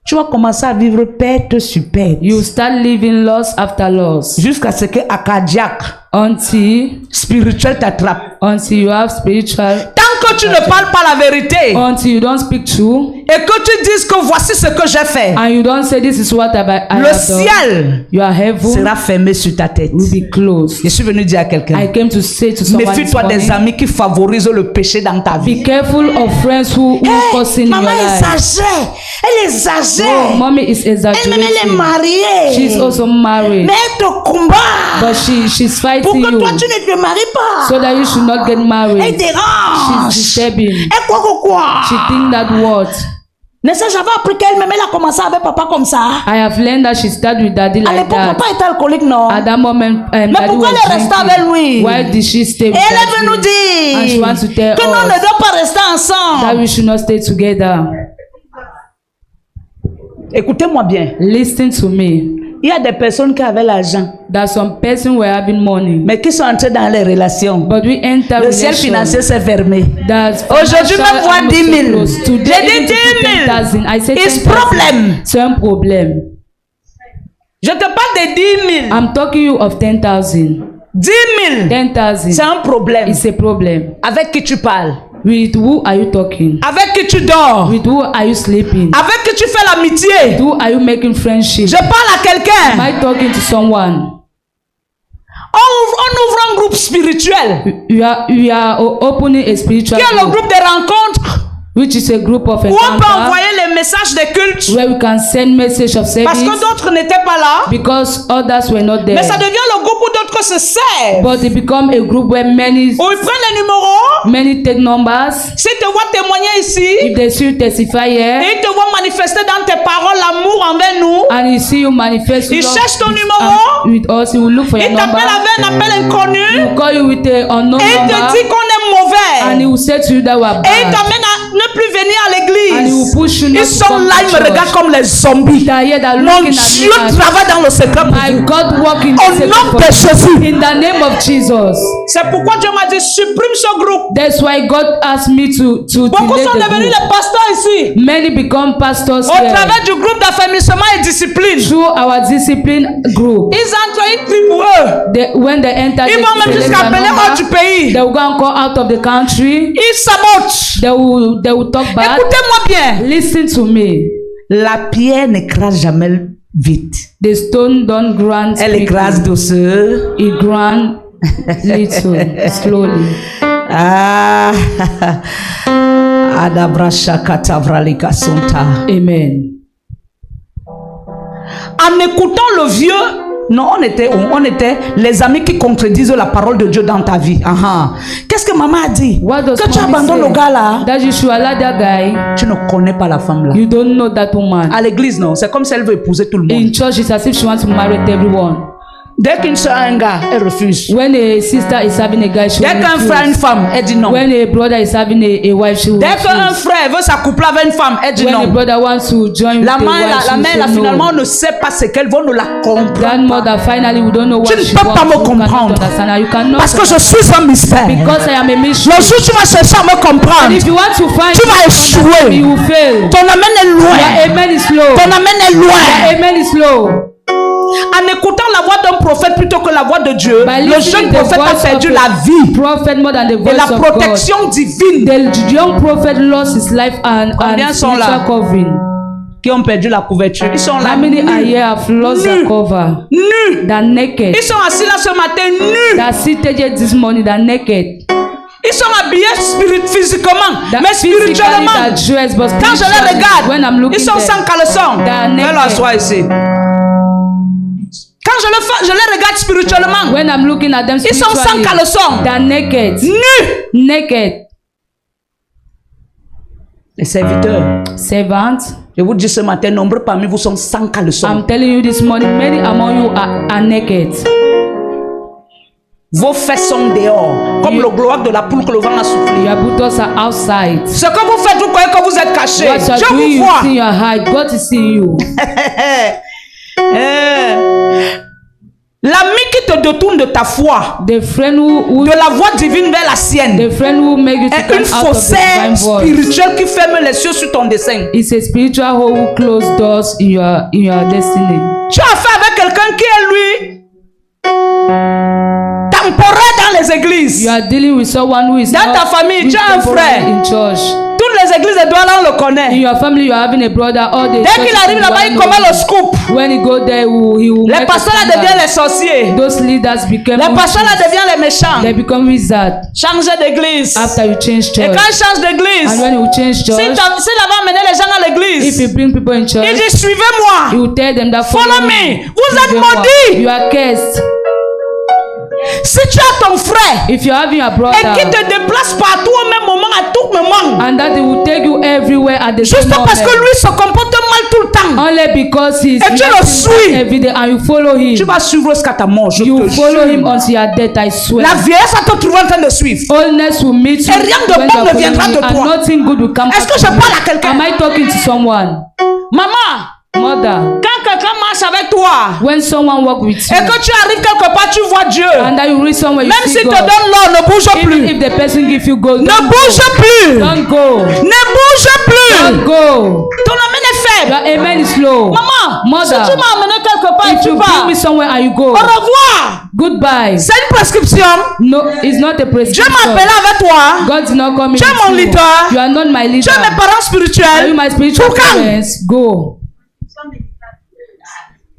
Tu vas commencer à vivre perte sur perte. You start living loss after loss Jusqu'à ce que acadiaque, until spirituel t'attrape. you have spiritual, Tant que tu ne parles pas la vérité until you don't speak true et que tu dises que voici ce que j'ai fait, and you don't say this is what I le have done, ciel your heaven sera fermé sur ta tête. will be closed. Je suis venu dire à quelqu'un, I came to say to someone this méfie-toi des morning, amis qui favorisent le péché dans ta vie. be careful of friends who cause sin in your Maman life. exagère, elle exagère. Oh, mommy is Elle-même, elle est exaggerating. mariée. She's also married, Mais elle te combat but she's pour fighting que you toi tu ne te maries pas. so that you should not get Elle married. dérange. She's disturbing. Elle croit que quoi? She think that what? N'est-ce pas, j'avais appris qu'elle-même, elle a commencé avec papa comme ça. I have learned that she started with daddy À like l'époque, that. papa était alcoolique, non? At that moment, daddy pourquoi was elle est restée avec lui? drinking. Why did she stay Et with elle veut nous daddy? And she dire wants to tell que nous ne us devons pas rester that ensemble. we should not stay together. Écoutez-moi bien. Listen to me. Il y a des personnes qui avaient l'argent, That some person were having money, mais qui sont entrées dans les relations. but we enter Le ciel relation. financier s'est fermé. That Aujourd'hui, financial même voir 10 000. close. Today, J'ai dit even to 10 000. 10,000. I said It's 10,000. problem. C'est un problème. Je te parle de 10 000. I'm talking you of 10,000. 10 000. 10,000. C'est un problème. It's a problem. Avec qui tu parles? With who are you talking? Avec qui tu dors? With who are you sleeping? Avec qui tu fais l'amitié? With who are you making friendship? Je parle à Am quelqu'un. I talking to someone? On ouvre un groupe spirituel You are opening a spiritual qui est le group, groupe des rencontres which is a group of où on peut encounter envoyer les messages des cultes where we can send message of parce que service d'autres n'étaient pas là. because others were not Mais there. ça devient le groupe où d'autres se servent. But it become a group where many Où ils prennent les numéros. take numbers. S'ils te voient témoigner ici, If they see you testify here et ils te voient manifester dans tes paroles l'amour envers nous, and you see you manifest ils love cherchent ton with, numéro. with us, he will look for your Ils number. t'appellent avec un appel inconnu He will call you with a unknown et il te number dit qu'on est and he mauvais. will say to you that we are Et il bad. t'amène à ne plus venir à And he will l'église. push you not Ils to sont come là, to ils me regardent church. comme les zombies. They are here, they are Mon looking at Dieu me as, travaille dans le secret pour my vous. God walking Au nom de Jésus. in the name of Jesus. C'est pourquoi Dieu m'a dit supprime ce groupe. That's why God asked me to Beaucoup delete sont the devenus group. les pasteurs ici. Many become pastors Au here travers du groupe d'affermissement et discipline. through our discipline group. Ils entrent, ils crient pour eux. When they enter Ils vont même the jusqu'à appeler hors du pays. they will go and call out of the country. Ils sabotent. They will talk back. Écoutez-moi bien. Listen to me. La pierre n'écrase jamais vite. The stone don't grant. Elle écrase douceur. It grant little, slowly. Ah. Adabrasha katavralika sonta. Amen. En écoutant le vieux, non, on était les amis qui contredisent la parole de Dieu dans ta vie. Qu'est-ce que maman a dit? What does Que tu mommy abandonnes say? le gars là. That you should allow that guy. Tu ne connais pas la femme là. You don't know that woman. À l'église, non. C'est comme si elle veut épouser tout le monde. In church, it's as if she wants to marry everyone. Dès qu'une soeur a un gars, elle refuse. When a sister is having a guy, she Dès will qu'un frère a une refuse. femme, elle dit non. When a brother is having a wife, she will Dès qu'un refuse. frère veut s'accoupler avec une femme, elle dit When a non. brother wants to join La with a mère, wife, la she mère will là, say finalement, no. ne sait pas ce qu'elle veut, ne la comprend That pas. mother finally we don't know what Tu ne she peux wants. pas me You cannot comprendre. understand her. You cannot Parce que je suis un mystère. because I am a mystery. Le jour où tu vas chercher à me comprendre, And if you want to find tu vas me, échouer. you will fail. Ton amen est Your loin. amen is low. Ton amen est Your loin. amen is low. En écoutant la voix d'un prophète plutôt que la voix de Dieu, By le listening jeune the prophète voice a perdu of la vie prophet more than the et voice la of God. protection divine. The young prophet lost his life Combien and sont là? spiritual covering. Qui ont perdu la couverture. Ils sont là. How many are nus. here have lost Nus. their cover? Nus. They're naked. Ils sont assis là ce matin nus. They're seated here this morning. They're naked. Ils sont habillés physiquement, They're mais physically spirituellement. they're dressed, but Quand je les spiritually, when I'm regarde, looking ils sont sans there, caleçon. they are Fais-le naked. asseoir ici. Quand je les regarde spirituellement, When I'm looking at them ils sont sans spiritually, caleçon. they're naked. Nus. Naked. Les serviteurs, Servants, je vous dis ce matin, nombreux parmi vous sont sans caleçon. I'm telling you this morning, many among you are naked. Vos fesses sont dehors, comme le gloire de la poule que le vent a soufflé. Your buttocks are outside. Ce que vous faites, vous croyez que vous êtes caché. What you're Je doing, vous you vois. see your hide. God is seeing you. L'ami qui te détourne de ta foi, The friend who de la voie divine vers la sienne, the friend who make you to est come une out of the divine faussaire voice. spirituelle qui ferme les cieux sur ton dessein. It's a spiritual hole who close doors in your destiny. Tu as affaire avec quelqu'un qui est lui temporaire dans les églises. You are dealing with someone who is Dans not ta famille, who is tu as un temporary frère. in church. Toutes les églises de Douala, on le In connaît. your family, you are having a brother. All the Dès qu'il churches arrive in là-bas, il Douala commet know le scoop. him. When he go there, he will Les make a pasteurs là scandal. deviennent les sorciers. Those leaders become Les pasteurs là witches. deviennent les méchants. They become wizards Changer d'église. after you change Et church. quand il change And d'église, when you change church, s'il avait amené les gens à if l'église, you bring people in il church, dit he suivez-moi. will tell them that Follow me. Vous êtes Suivez-moi. maudits. You are cursed. Si tu as ton frère If you're having a et qui brother, te déplace partout au même moment, à tout moment, and that he will take you everywhere at the same juste parce que moment, lui se comporte mal tout le temps, only because he's Et tu le reacting suis. every day, and you follow him. tu vas suivre jusqu'à ta mort. Je You te follow him jure. until your death, I swear. La vieillesse va te trouver en train de suivre. Holiness will meet you Et rien de when bon you're ne following viendra him, de and toi. nothing good will come Est-ce out que of je you. parle à quelqu'un? Am I talking to someone? Maman, Mother, quand quelqu'un marche avec toi when someone walk with you, et que tu arrives quelque part, tu vois Dieu. and that you reach somewhere, you Même see s'il te God. donne l'or, ne bouge Even plus. if the person give you gold, Ne don't bouge plus. go. Don't go. Ne bouge Don't plus. go. Ton amen est Your faible. amen is low. Maman, Mother, si tu m'as amené quelque part et if tu you bring pars, me somewhere and you go, au revoir. goodbye. C'est une prescription. No, it's not a Dieu prescription. m'a appelé avec toi. God did not call me Tu es mon with you. leader. You are not my Tu leader. es mes parents Are you spirituels. my spiritual Pour quand? parents? Go.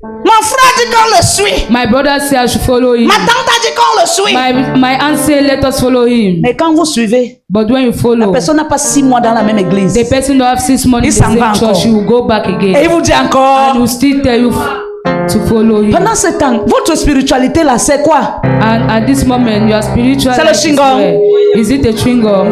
Mon frère dit qu'on le suit. My brother said I should follow him. Ma tante a dit qu'on le suit. My aunt said let us follow him. Mais quand vous suivez, But when you la follow, personne n'a pas 6 mois dans la même église. the person don't have 6 months in Il the s'en va same church, encore. he will go back Et again. il vous dit And encore. he will still tell you to follow him. Pendant ce temps, votre spiritualité là, c'est quoi? And at this moment, your spiritual C'est le life is chewing-gum. where? Is it a chewing gum?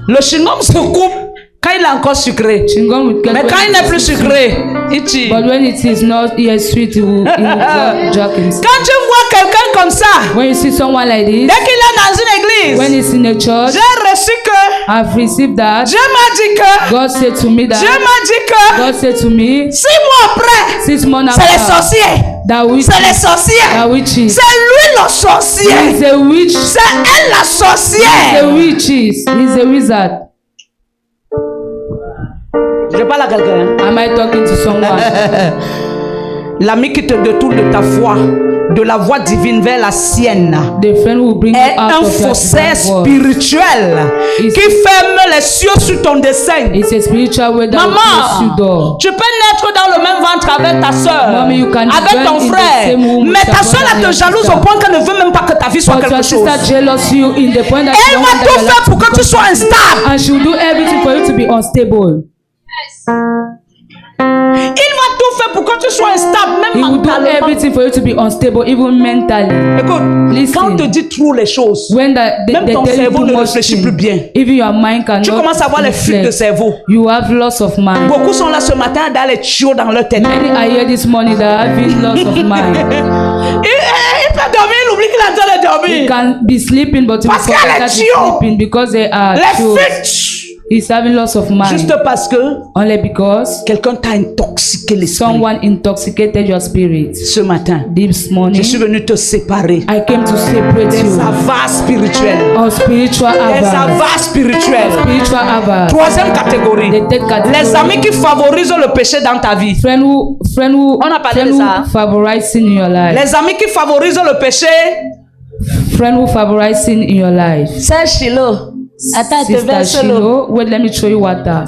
Le chewing-gum se coupe quand il est encore sucré. Chewing gum will get Mais quand il n'est plus sucré, il tire. But when it is not yet sweet, it will jerk himself. Quand tu vois quelqu'un comme ça, When you see someone like this, dès qu'il est dans une when église, he's in a church, j'ai reçu que I've received that. Dieu m'a dit que God said to me Dieu that. m'a dit que God said to me 6 mois après, 6 months c'est les after sorciers. that witch, C'est les sorciers. that witches. C'est lui le sorcier. He's a witch. C'est elle la He's a sorcière. witches. He's a wizard. Je parle à quelqu'un. Am I talking to someone? L'ami qui te détourne de ta foi, de la voie divine vers la sienne, The friend who will bring you est out un of your faussaire divine voice. spirituel Is- qui ferme les cieux sur ton dessein. It's a spiritual way that will close you Maman, door. tu peux naître dans le même ventre avec ta soeur, Mommy, you can avec join ton in the frère, same womb with mais your ta soeur brother elle te and jalouse sister. au point qu'elle ne veut même pas que ta vie soit But quelque your chose. sister jealous you in the point that Elle you don't va want tout that your faire life pour to que tu sois instable. and she will do everything for you to be unstable. Il va tout faire pour que tu sois instable, He même will do mentalement. everything for you to be unstable, even mentally. Écoute, Listen. quand on te dit trop les choses, When même ton tell you cerveau too ne much réfléchit thing, plus bien. even your mind cannot Tu commences à avoir les fuites de reflect. cerveau. You have loss of mind. Beaucoup sont là ce matin dans les tuyaux dans leur tête. Many are here this morning that are having loss of mind. Il peut dormir, il oublie qu'il est en train de They dormir. can be sleeping, but you Parce qu'il y a forget les that he's tuyaux. sleeping because they are Les choked. fuites. He's having loss of mind. Juste parce que Only because quelqu'un t'a intoxiqué l'esprit. someone intoxicated your spirit. Ce matin, This je morning, suis venu te séparer I came to separate des you. avares spirituels. Or spiritual Des avars. avares spirituels. Spiritual avars. Troisième catégorie. The third category. Les amis qui favorisent le péché dans ta vie. Friend who On a parlé friend de who ça. favorize sin in your life. Les amis qui favorisent le péché. Friend who favorize sin in your life. C'est Shiloh. Attends, je te Sister verse l'eau. Shiloh, wait, let me show you water.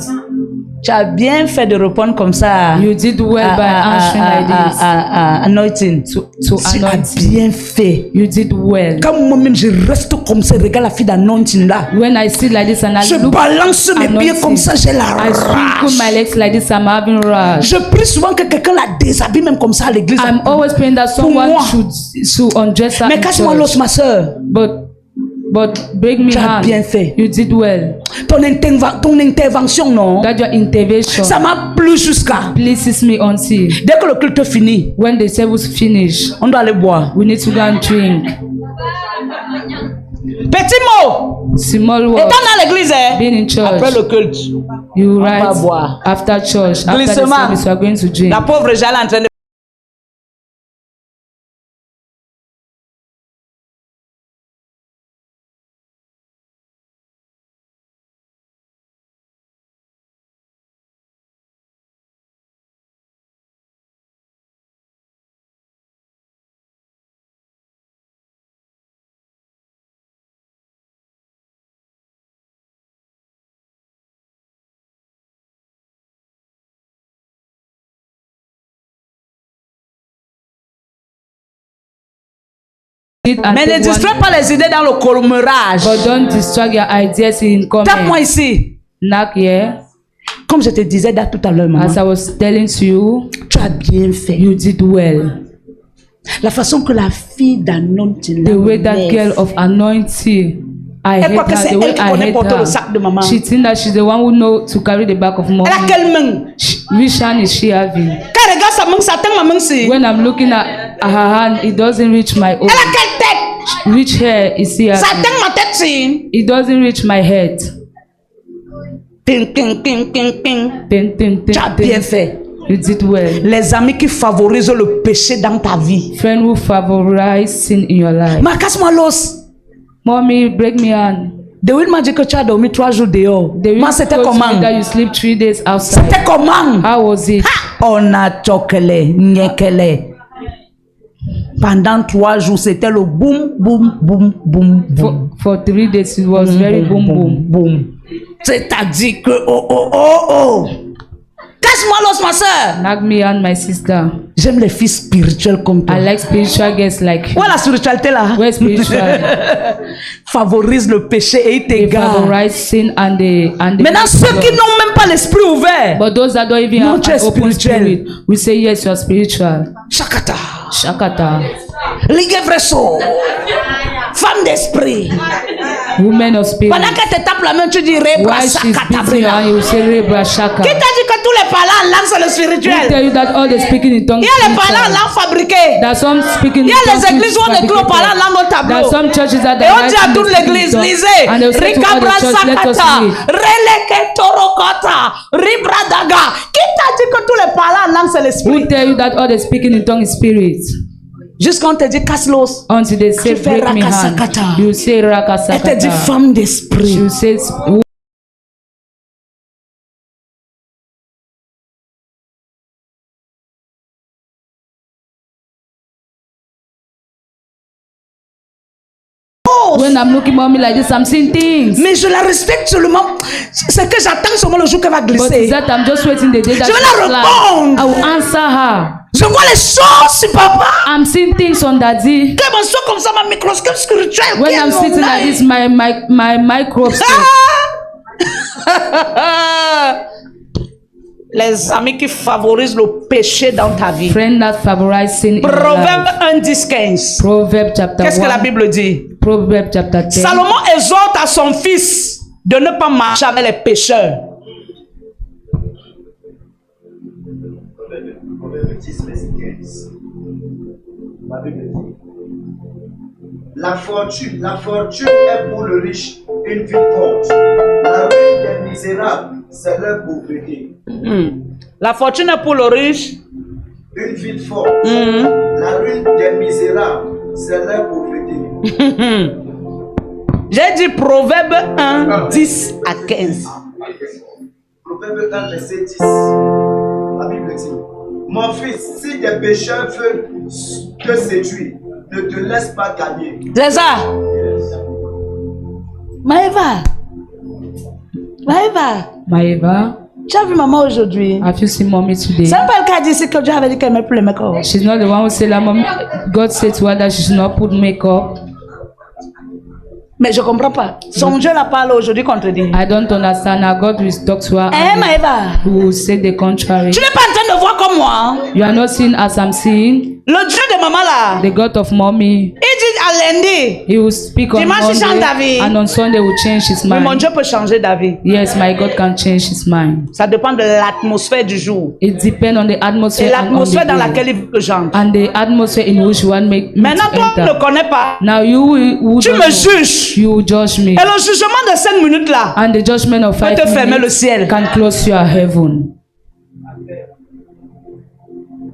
Tu as bien fait de répondre comme ça. You did well by answering like this. Anointing. To Tu as anoint. bien fait. You did well. Quand moi-même je reste comme ça, regarde la fille d'anointing là. When I sit like this and I Je look, balance mes pieds anointing. comme ça, j'ai la I sprinkle rage. my legs like this, I'm having rush. Je prie souvent que quelqu'un la déshabille même comme ça à l'église. I'm always praying that someone moi. should undress her Mais in casse-moi l'os, church. ma soeur. But break me Tu as hand. bien fait. You did well. Ton intervention, non. That your intervention Ça m'a plu jusqu'à. pleases me until Dès que le culte finit, when the service finish, on doit aller boire. we need to go and drink. Petit mot. Small word. Étant dans l'église, Being in church. après le culte, You va write boire. after church. After the Glissement. service, we are going to drink. la pauvre Jala est en train de. And Mais ne take distrais one- pas les idées dans le commérage. But don't distract your ideas in Tape-moi comment. ici. Knock here. Comme je te disais tout à l'heure, maman. As I was telling to you, Tu as bien fait. you did well. La façon que la fille d'anointing. The way that girl of anointing, I Elle hate croit que c'est her. The way elle qui I connaît hate porter le sac de maman. her. She thinks that she's the one who knows to carry the bag of money. Elle a quelle main? Which hand is she having? Quand elle regarde sa main, ça atteint ma main si. When I'm looking at her hand, it doesn't reach my own. Elle a quelle tête? Which hair is she Ça having? atteint ma tête si. It doesn't reach my head. Ping, ping, ping, ping, ping. Tin, tin, tin, Tu as tin. bien fait. You did well. Les amis qui favorisent le péché dans ta vie. Friend who favorize sin in your life. Ma casse-moi l'os. Mommy, break me hand. Dewey m'a dit que tu as dormi 3 jours dehors. The Moi, c'était comment? that you sleep 3 days outside. C'était comment? How was it? On a chokele, nyekele. Pendant 3 jours, c'était le boum, boom, boom, boom, boom. For 3 days, it was very boom, boom. boom. C'est-à-dire que, oh. Casse-moi l'os, ma soeur. Knock me and my sister. J'aime les filles spirituelles comme toi. I like spiritual girls like you. Où est la spiritualité là? Where spiritual? Favorise le péché et il They t'égare. favorize sin and the Maintenant, ceux qui n'ont même pas l'esprit ouvert, But those that don't even Non, have tu an es open spirituel. spirit, we say yes, you are spiritual. Shakata, Shakata. Ligue Vresso, femme d'esprit. Women of spirit. Pendant qu'elle te tape la main, tu dis Rebra Why she's Shakata beating you and Brina. you say Rebra Shaka. Qui t'a dit que tous les parlants en langue c'est le Who spirituel? tell you that all the speaking in tongues Il y a les is parlants en spiritual? langue fabriqués. There are some speaking Il y in a les tongues églises où on écrit aux parlants en langue au There are tableau. some churches that Et on write dit à in toute the l'église, tongues. lisez. And they say to all Rikabra the church, let us Sakata, read. Releke Torokota, Ribradaga. Qui t'a dit que tous les parlants en langue c'est Who l'esprit? tell you that all the speaking in tongues is spirit? Jusqu'à on te dit casse l'os. Until they say Tu fais break me hand, rakasakata. you say Elle te dit rakasakata. femme d'esprit. You say when I'm looking at me like this, I'm seeing things. Mais je la respecte seulement. C'est que j'attends seulement le jour qu'elle va But glisser. is that I'm just waiting the day that Je vais she la slide. répondre. I will answer her. Je vois les choses sur papa. I'm seeing things on Daddy. Que me soit comme ça, ma microscope spirituel. When I'm sitting like this, my microscope. Les amis qui favorisent le péché dans ta vie. Friend that favorize sin in your Proverbe life. 1, 10, 15. Proverb chapter Qu'est-ce que la 1. Bible dit? Proverb chapter 10. Salomon exhorte à son fils de ne pas marcher avec les pécheurs. Proverbe 10, verset 15. La Bible dit, la fortune est pour le riche une vie forte. La ruine des misérables, c'est leur pauvreté. La fortune est pour le riche. Une vie forte. La ruine des misérables, c'est leur pauvreté. J'ai dit Proverbe 1, 10 à 15. Proverbe 1, verset 10. La Bible dit, mon fils, si des pécheurs veulent te séduire, ne te laisse pas gagner. C'est ça. Maëva. Maeva, Tu as vu maman aujourd'hui? have you seen mommy today? C'est pas le cas d'ici que Dieu avait dit qu'elle ne met plus le make-up. She's not the one who said that mom. God said to her that she should not put makeup. Mais je comprends pas. Son Dieu la parle aujourd'hui contre lui. I don't understand how God will talk to her. Eh, Maëva. Who will say the contrary. Tu n'es pas en train de voir comme moi. You are not seeing as I'm seeing. Le Dieu de maman là. The God of mommy. Il dit à lundi. He will speak on Dimanche, il change Monday, d'avis. and on Sunday will change his Mais mon mind. Dieu peut changer d'avis. Yes, my God can change his mind. Ça dépend de l'atmosphère du jour. It depends on the Et atmosphere and on l'atmosphère the dans day. laquelle il veut que j'entre. And the atmosphere in which you want me Maintenant, to toi, tu ne enter. connais pas. Now who Tu don't me know, juges. you judge me. Et le jugement de 5 minutes là And the judgment of peut 5 te fermer le minutes ciel. can close your heaven.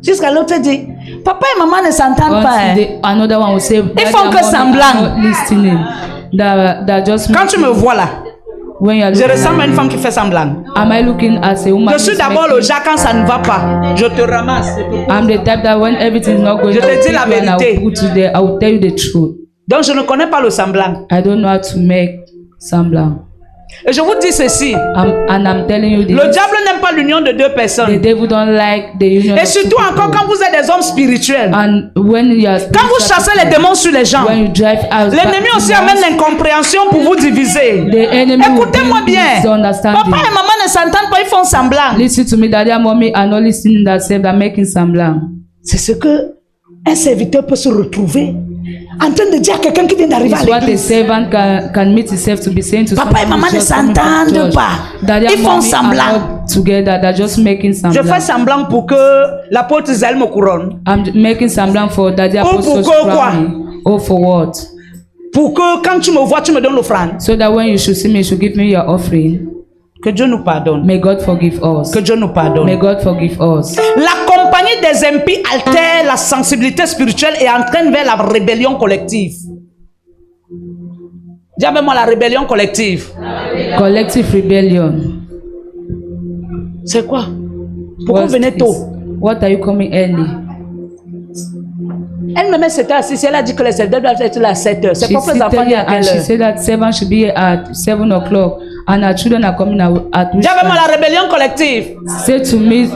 Jusqu'à l'autre dit, papa et maman ne s'entendent pas. hein. Another one will say, "Daddy font and que mommy semblant. are not listening." That just Quand tu me vois là, when you are je looking, ressemble à une femme qui fait semblant. am I looking as a woman? Je suis who's d'abord le making- Jacques quand ça ne va pas. Je te ramasse. I'm the type that when everything is not going, Je te I will dis la pick you and I vérité. will put you there. I will tell you the truth. Donc je ne connais pas le semblant. I don't know how to make semblant. Et je vous dis ceci. And I'm telling you Le this. diable n'aime pas l'union de deux The personnes. devil don't like the union. Et of two surtout encore people. quand vous êtes des hommes spirituels. And when you are Quand vous chassez les démons sur les gens, when you drive out l'ennemi aussi amène l'incompréhension pour vous diviser. the enemy will Écoutez-moi bring bien. misunderstanding. Papa et maman ne s'entendent pas, ils font semblant. Listen to me, daddy and mommy are not listening themselves, they're making semblant. C'est ce que un serviteur peut se retrouver en train de dire à quelqu'un qui vient d'arriver à It's what a l'église. servant can meet himself to be saying to Papa et someone maman who's ne just coming from s'entendent church. pas. Daddy Ils and font mommy semblant. are not together, they're just making Je semblant. fais semblant pour que l'apôtre Isaël me couronne. I'm making semblant for daddy apostles pour quoi? crown me. Oh, for what? Pour que quand tu me vois, tu me donnes l'offrande. So that when you should see me, you should give me your offering. Que Dieu nous pardonne. May God forgive us. Que Dieu nous May pardonne. God forgive us. La compagnie des impies altère la sensibilité spirituelle et entraîne vers la rébellion collective. Dis avec moi la rébellion collective. Collective rebellion. C'est quoi? Pourquoi vous venez tôt? What are you coming early? Elle-même s'était assise, elle a dit que les serviteurs doivent être là à 7 heures. Ses She propres seated enfants viennent here à and quelle she heure? said that 7 should be at 7 o'clock and her children are coming at which Dis avec moi time? la rébellion collective. Say to me,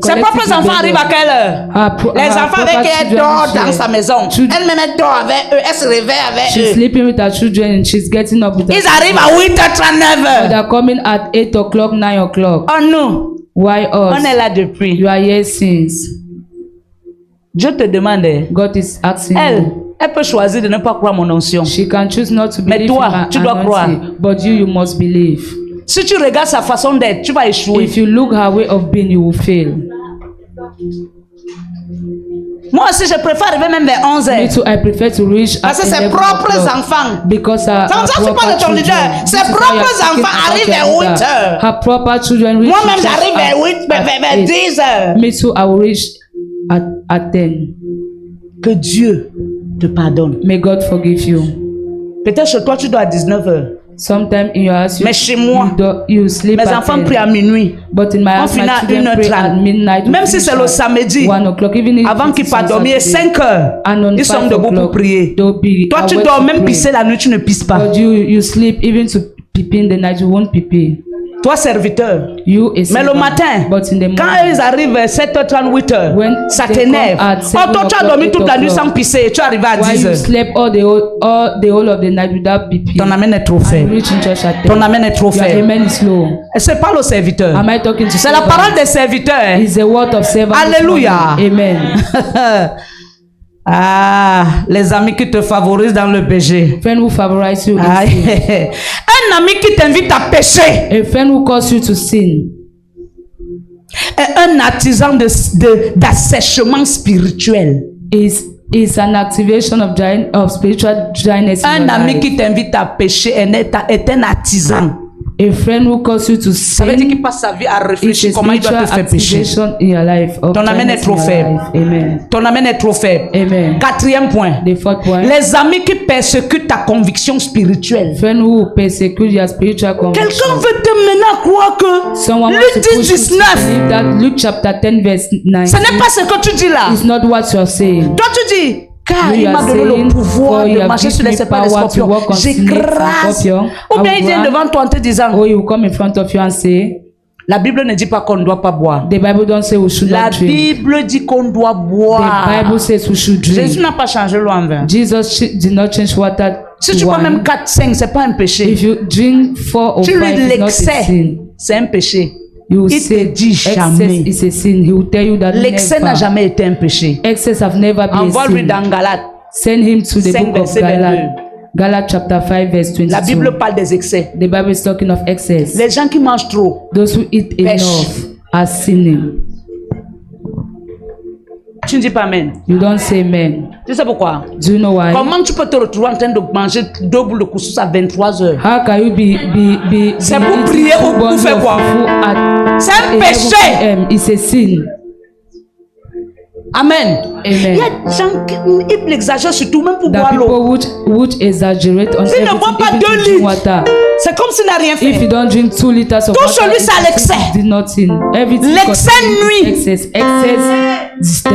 Ses propres enfants arrivent à quelle heure? Les enfants avec elle dort dans sa maison. Elle-même elle dort avec eux, elle se réveille avec She's eux. sleeping with her children and she's getting up with her Ils arrivent à 8h39. They're coming at 8 o'clock, 9 o'clock. Oh nous, Why on us? est là depuis. You are here since. Dieu te demande, God is asking you. elle peut choisir de ne pas croire mon onction. She can choose not to Mais believe toi, in my tu dois croire. anointing, but you must believe. Si tu regardes sa façon d'être, tu vas échouer. If you look her way of being, you will fail. Moi aussi, je préfère arriver même vers 11h. Me too, I prefer to reach Parce que at ses 11 propres o'clock. enfants. Because Ça ne fait pas de ton leader. Ses propres enfants arrivent vers 8 heures. Her proper children reach. Moi-même, to church j'arrive vers 8, vers 8. 10 heures. Me too, I will reach at 10. Que Dieu te pardonne. May God forgive you. Peut-être chez toi, tu dois à 19h. Sometime in your house, Mais chez moi, you sleep mes at enfants 10. prient à minuit. But in my On house, my finit à children pray at 1h30. midnight. We Même si finish c'est le at samedi, 1 o'clock, even if avant qu'ils it's on partent dormir, Saturday. 5h, And on ils sont 5 debout pour o'clock, prier. they'll be Toi, tu awake dors to même pray. pisser la nuit, tu ne pisses pas. But you sleep even to pee in the night, you won't pee. Toi, serviteur. You is Mais le matin, but in the quand morning, ils arrivent à 7h30, 8h, When ça they t'énerve. come at Oh, 7 toi, tu as o'clock, dormi 8 toute la nuit o'clock. sans pisser et tu arrives à while you 10h. slept all the whole of the night without pee. Ton amen est trop You faible. reach in church at 10. Ton amen est trop Your faible. amen is low. Et c'est pas le serviteur. Am I talking to C'est la servants? parole des serviteurs. It's the word of servant. Alléluia. Amen. Ah, les amis qui te favorisent dans le péché. Friend who favorize you in Ah, sin. un ami qui t'invite à pécher. A friend who calls you to sin. Et un artisan d'assèchement spirituel. Is an activation of spiritual dryness. in Un your ami life. qui t'invite à pécher est un artisan. A friend who calls you to Ça veut dire sin qu'il passe sa vie à is a réfléchir comment il doit spiritual te faire pécher. activation in your life. Of Ton amen est dryness trop in your faible. life. Amen. Ton amen est trop faible. Amen. Quatrième point. The fourth point. Les amis qui persécutent ta conviction spirituelle. Friend who persecute your spiritual conviction. Quelqu'un veut te mener à croire que Someone Luc wants to 10, push you to 19, believe that Luke chapter 10 verse 9 ce n'est pas ce que tu dis là. is not what you're saying. Toi tu dis, car You il m'a are donné le saying, pouvoir for you de have marcher sur given les me serpents et les power to scorpions. walk on snakes and J'écrase. scorpions. Ou bien il vient I'll devant toi en te disant, Or you come in front of you and say, la Bible ne dit pas qu'on ne doit pas boire. the Bible don't say we should La not drink. Bible dit qu'on doit The boire. Bible says we should Jésus drink. n'a pas changé l'eau en vin. Jesus did not change water Si to tu bois même wine. 4, 5, c'est pas un péché. If you drink 4 or Tu 5, lui it's not a l'excès, sin. c'est un péché. You will Il te say dit jamais. excess is a sin. He will tell you that L'excès n'a never. jamais été un péché. Excess have never been a Envoie-lui sin. dans Galates. Send him to the 5 book of verset Galates. 22. Galates chapter 5 verse 22. La Bible parle des excès. The Bible is talking of excess. Les gens qui mangent trop, Those who eat Pêche. enough are sinning. tu ne dis pas amen. You don't say amen. Tu sais pourquoi? Do you know why? Comment tu peux te retrouver en train de manger 2 boules de couscous à 23 heures? How can you be C'est pour eating prier ou 2 pour bundles faire of quoi? fufu at C'est un 11 péché. p.m. It's a sin. Amen. Il y Amen. a des gens qui ils exagèrent surtout même pour The boire l'eau. people which exaggerate on S'il ne boit everything, pas even 2 to drink litres, water. c'est comme s'il n'a rien If you fait. don't drink 2 liters of Tout water, celui, it's c'est à as if l'excès. you did not sin. Everything L'excès contains nuit. Excess disturb.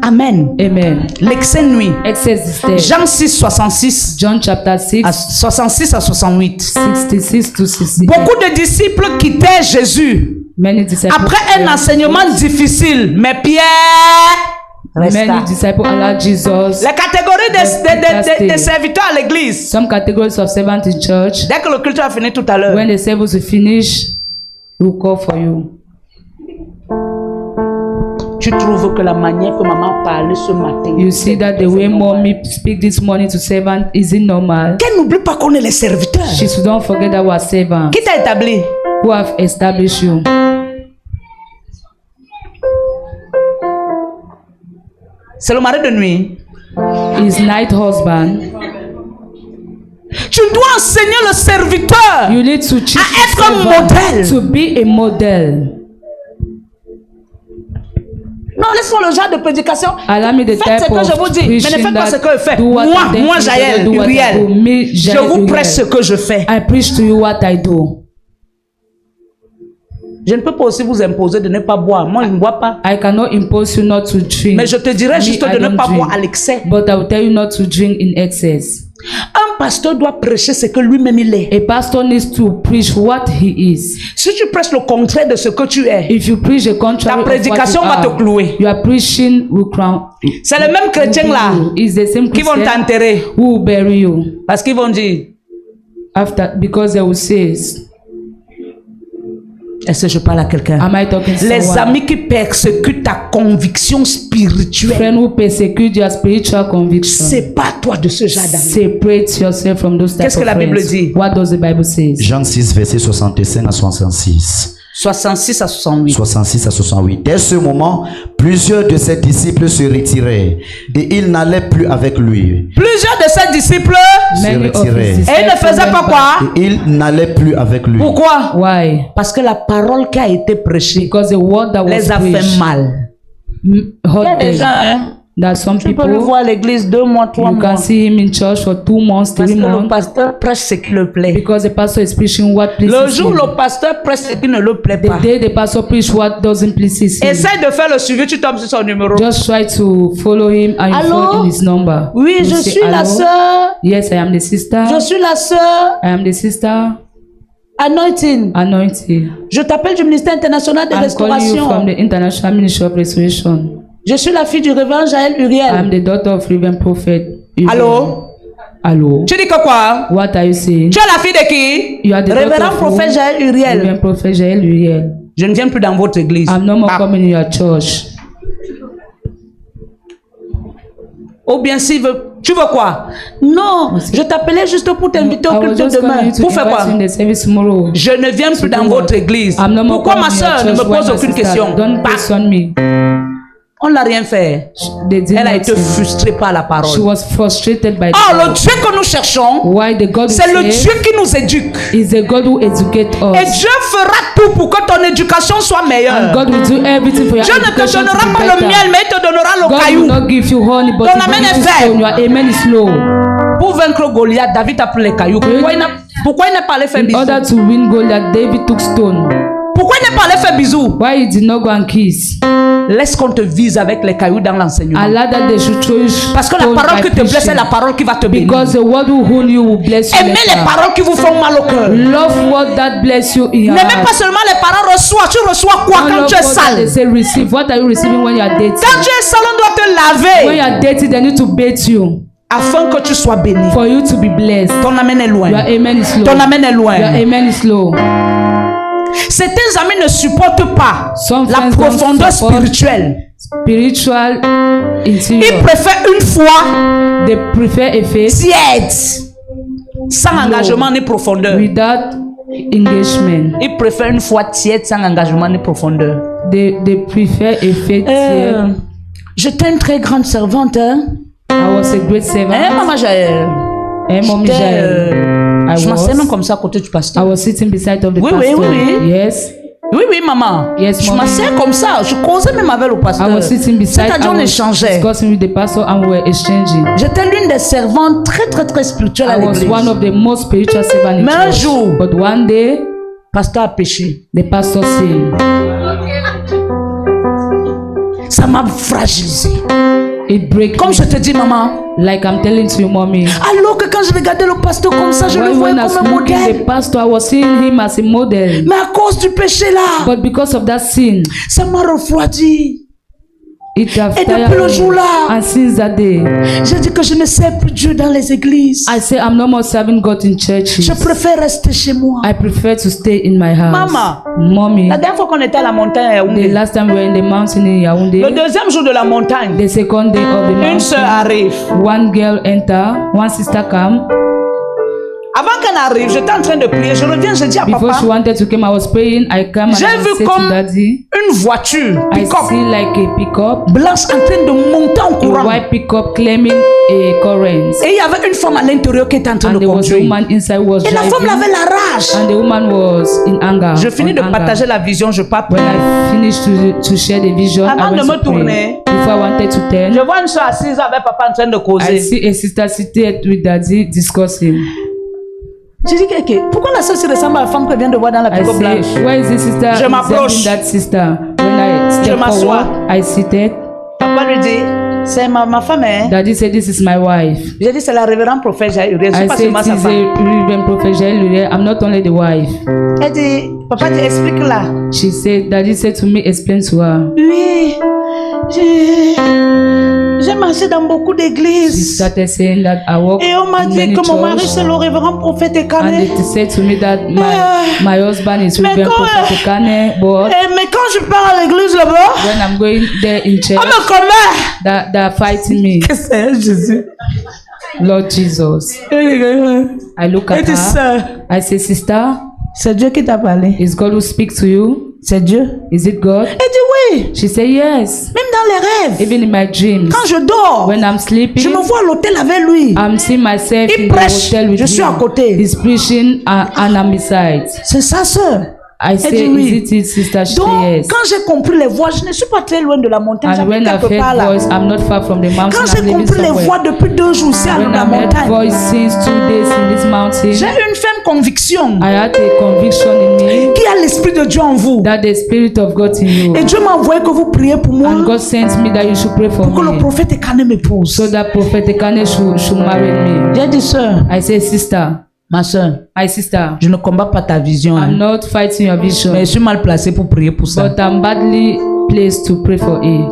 Amen. Amen. L'excès nuit. Excess disturb. Jean 6, 66 John chapter 6, à 66 à 68. 66 to 68. Beaucoup de disciples quittaient Jésus Many disciples. après un enseignement difficile. Mais Pierre resta. Many disciples allowed Jesus. Les catégories des serviteurs à l'église. Some categories of servants in church. Dès que le culte a fini tout à l'heure, When the service will finish, he will call for you. tu trouves que la manière que maman parlait ce matin. You see that the way mommy speak this morning to servant isn't normal. Qu'elle n'oublie pas qu'on est les serviteurs. She should don't forget that we are servants Qui t'a établi? who have established you. C'est le mari de nuit. His night husband. Tu dois enseigner le serviteur You need to teach à être un servant modèle. to be a model. Non, laisse-moi le genre de prédication. Allow me the Faites ce type que of je vous dis, mais ne faites pas ce que je fais. do what I think Moi, you Jaël, do, what I Uriel, do. Me, je Jaël, vous Uriel. prêche ce que je fais. I preach to you what I do. Je ne peux pas aussi vous imposer de ne pas boire. Moi, je ne bois pas. I cannot impose you not to drink. Mais je te dirais Me, juste I de ne don't pas drink. boire à l'excès. But I will tell you not to drink in excess. Un pasteur doit prêcher ce que lui-même il est. A pastor needs to preach what he is. Si tu prêches le contraire de ce que tu es, If you preach the contrary ta of what prédication you va te are, clouer. you are preaching will crown. C'est le même chrétien là Is the same qui vont Christian t'enterrer. who will bury you Parce qu'ils vont dire, after, because they will say, est-ce que je parle à quelqu'un? am I talking to Les someone? amis qui persécutent ta conviction spirituelle, Friend who persecute your spiritual conviction. sépare-toi de ce genre d'amis. Separate yourself from those type Qu'est-ce of que la Bible friends. dit? What does the Bible say? Jean 6, verset 65 à 66. 66 à 68. 66 à 68. Dès ce moment, plusieurs de ses disciples se retiraient et ils n'allaient plus avec lui. Plusieurs de ses disciples, Many of retirait. his et ils ne disciples faisaient went pas back. quoi? Et ils n'allaient plus avec lui. Pourquoi? Why? Parce que la parole qui a été prêchée Because the word that was les a fait preached mal. Il y a hurt des them. gens, hein, That some tu peux le people, voir à l'église 2 mois, 3 you mois. can see him in church for 2 months, Parce 3 que le months, pasteur prêche ce qui le plaît. because the pastor is preaching what Le pleases jour où him. le pasteur prêche ce qui ne le plaît The pas, day the pastor preach what doesn't please him, essaye de faire le suivi, tu tombes sur son numéro. just try to follow him and you Allô? fall in his number. Oui, You je say, suis la "Hello? sœur. Yes, I am the sister. Je suis la sœur I am the sister. Anointing. Anointed. Je t'appelle du ministère international de I'm calling you from restauration. the International Ministry of Restoration. Je suis la fille du révérend Jaël I'm Uriel. the daughter of Reverend Prophet. Uriel. Allô? Allô? Tu dis que quoi? What are you saying? Tu es la fille de qui? You are the daughter Révérend of prophète who? Jaël Uriel. Reverend Prophet Jaël Uriel. Je ne viens plus dans votre église. I'm no more Ah. coming in your church. Ou bien s'il veut, tu veux quoi? Non, je t'appelais juste pour t'inviter au I was culte de just demain. coming to Pour faire invite quoi? you in the service tomorrow. Je ne viens plus dans votre église. I'm no more Pourquoi ma coming in your soeur ne me church. Why pose my aucune sister? question? Don't Bah, question me. on n'a rien fait. They did Elle a not été say. frustrée par la She parole. was frustrated by Oh, the le Dieu que nous cherchons, why the God c'est le who Dieu qui nous éduque. is the God who educates Et us. Dieu fera tout pour que ton éducation soit And meilleure. God will do everything for your Dieu ne te education to donnera be pas le better. miel, mais il te donnera le God will caillou. not give you honey, but Ton he amen will est give you faible. stone. Your amen is low. Pour vaincre Goliath, David a pris les cailloux. Pourquoi il n'est pas allé faire In bisous? order to win Goliath, David took stone. Pourquoi il n'est pas allé faire bisous? Why he did not go and kiss? Laisse qu'on te vise avec les cailloux dans l'enseignement. Allah that they should throw you Parce que la stone parole by qui te blesse, c'est preaching. la parole qui va te bénir. Because the word who wound you will bless you Aimez les later. paroles qui vous font mal au cœur. Love what that bless you in your N'aimez heart. pas seulement les paroles, reçois. Tu reçois quoi Don't quand love tu es what that they sale? say receive. What are you receiving when you are dating? Quand tu es sale, on doit te When laver you are dating, they need to bathe you afin que tu sois béni. for you to be blessed. Ton amen est loin. Your amen is low. Ton amen est loin. Your amen is low. Certains amis ne supportent pas Some la friends don't profondeur support spirituelle. Spiritual Ils interior. préfèrent une foi They prefer a faith tiède, sans engagement ni profondeur. without engagement. Ils préfèrent une foi tiède, sans engagement ni profondeur. They prefer a faith. J'étais une très grande servante. Hein? I was a great servant. Maman Jaël. Hey, Mommy J'étais, Jaël. je m'asseyais même was. comme ça à côté du I pasteur. was sitting beside of the Oui, oui, pastor. oui, oui. Yes. Oui, oui, maman. Yes, Je mommy. m'asseyais comme ça. Je causais même avec le I pasteur. was sitting beside. C'est-à-dire, I on was échangeait. discussing with the pastor and we were exchanging. J'étais l'une des servantes très, très, très spirituelles à I was l'église. one of the most spiritual servants in Mais un church. jour, But one day, le pasteur a péché. the pastor said, Ça m'a fragilisé. it break Comme me. je te dis, maman. Like I'm telling to you, mommy. Alors que quand je regardais le pasteur comme ça, je le voyais When I was comme un looking modèle. the pastor, I was seeing him as a model. Mais à cause du péché là, But because of that sin, ça m'a refroidi. it has Et tired depuis le me. jour là, And since that day, j'ai dit que je ne sers plus Dieu dans les églises. I say I'm no more serving God in churches. Je préfère rester chez moi. I prefer to stay in my house. Mama. Mommy, La dernière fois qu'on était à la montagne à the Yaoundé, last time we were in the mountain in le Yaoundé, deuxième jour de la montagne, the second day of the une sœur mountain, arrive. one girl enter, one sister come. Avant Avant qu'elle arrive, j'étais en train de prier. Je reviens, je dis à Before she papa, wanted to come, I was praying. I come and j'ai I vu said comme to Daddy, une voiture I pick-up see like a pickup, blanche en train de monter en a courant. white pickup claiming a current. Et il y avait une femme à l'intérieur qui était en train And de there was a conduire. woman inside who was Et la femme driving. avait la rage. And the woman was in anger. Je finis de on anger. partager la vision, je pars When prier. I finished to share the vision, Avant I de went me to pray. tourner, Before I wanted to turn, Je vois une soeur assise avec papa en train de I causer. see a sister seated with Daddy discussing. J'ai dit, pourquoi la soeur se ressemble à la femme que vient de voir dans la I pick-up say, blanche? where is this sister? Je m'approche. Resembling that sister. When I step m'assois. forward, I seated. Papa lui dit, c'est ma femme, hein? Daddy said, this is my wife. J'ai dit, c'est la révérende prophète Jaïr. Je ne suis I pas said, seulement it sa is femme. a Reverend Prophet Jair. I'm not only the wife. Elle dit, papa, tu expliques là. She said, Daddy said to me, explain to her. Oui, j'ai marché dans beaucoup She d'églises. started saying that I work Et on m'a in dit many que mon mari, churches. c'est le révérend prophète And Ekane. they said to me that my husband is Mais Reverend quand, Prophet Ekane, but Mais quand je pars à l'église là-bas, when I'm going there in church, on me commet. they're fighting me. Qu'est-ce que c'est, Jésus? Lord Jesus. I look Elle at dit, her. sœur, I say, sister, c'est Dieu qui t'a parlé. is God who speaks to you? C'est Dieu. Is it God? Elle dit oui. She said, yes. Même dans les rêves. Even in my dreams, Quand je dors, when I'm sleeping, je me vois à l'hôtel avec lui. I'm seeing myself Il in the prêche, hotel with je suis à him. côté. He's preaching and I'm beside. C'est ça, sœur. I say, dit oui. is it sister? She Donc, said, yes. quand j'ai compris les voix, je ne suis pas très loin de la montagne. And J'habite when I've quelque part heard là. voice, I'm not far from the mountain. Quand j'ai I'm living compris les somewhere. voix depuis 2 jours, c'est à When la I've heard montagne. voice since 2 days in this mountain, J'ai une ferme conviction I had a conviction in me qu'il y a l'Esprit de Dieu en vous. that the Spirit of God in you. Et Dieu m'a envoyé que vous priez pour moi, And God sent me that you should pray for pour que le me. prophète Ekane m'épouse. So that Prophet Ekane should marry me. J'ai dit, sœur, I say, sister, ma sœur, my sister, je ne combats pas ta vision, I'm hein, not fighting your vision, mais je suis mal placé pour prier pour ça. but I'm badly placed to pray for it.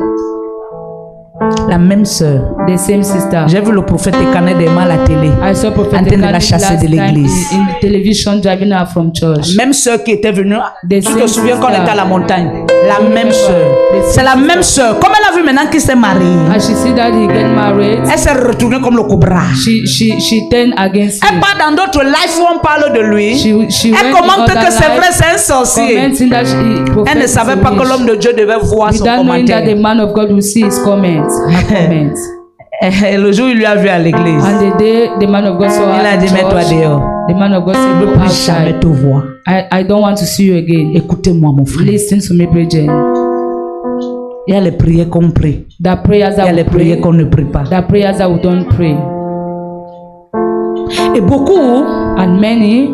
La même sœur, The same sister. j'ai vu le prophète Ekane demain à la télé. I saw Prophet En train de la Ekane chasser last de time l'église. in the television driving her from church. Même sœur qui était venue, Des tu te same souviens quand on sister. était à la montagne? La même sœur. Des C'est la same même sœur. Comme elle a vu maintenant qu'il s'est marié, As she see that he get married, elle s'est retournée comme le cobra. she turned against Elle him. part dans d'autres lives où on parle de lui. She Elle went commente in other que c'est vrai, lives, c'est un sorcier. commenting that Elle ne savait pas que l'homme de Dieu devait voir son without knowing that the commentaire. man of God will see his comments. Her comments. Et le jour où il lui a vu à l'église, And the day the man of God saw il her a in dit, mets-toi church, dehors. the man of God said, Je go ne veux plus jamais outside. te voir. I don't want to see you again. Écoutez-moi, mon frère. Listen to me, brethren. Il y a les prières qu'on prie. The prayers Il y that a we les pray, prières qu'on ne prie pas. the prayers that we don't pray. Et beaucoup, And many,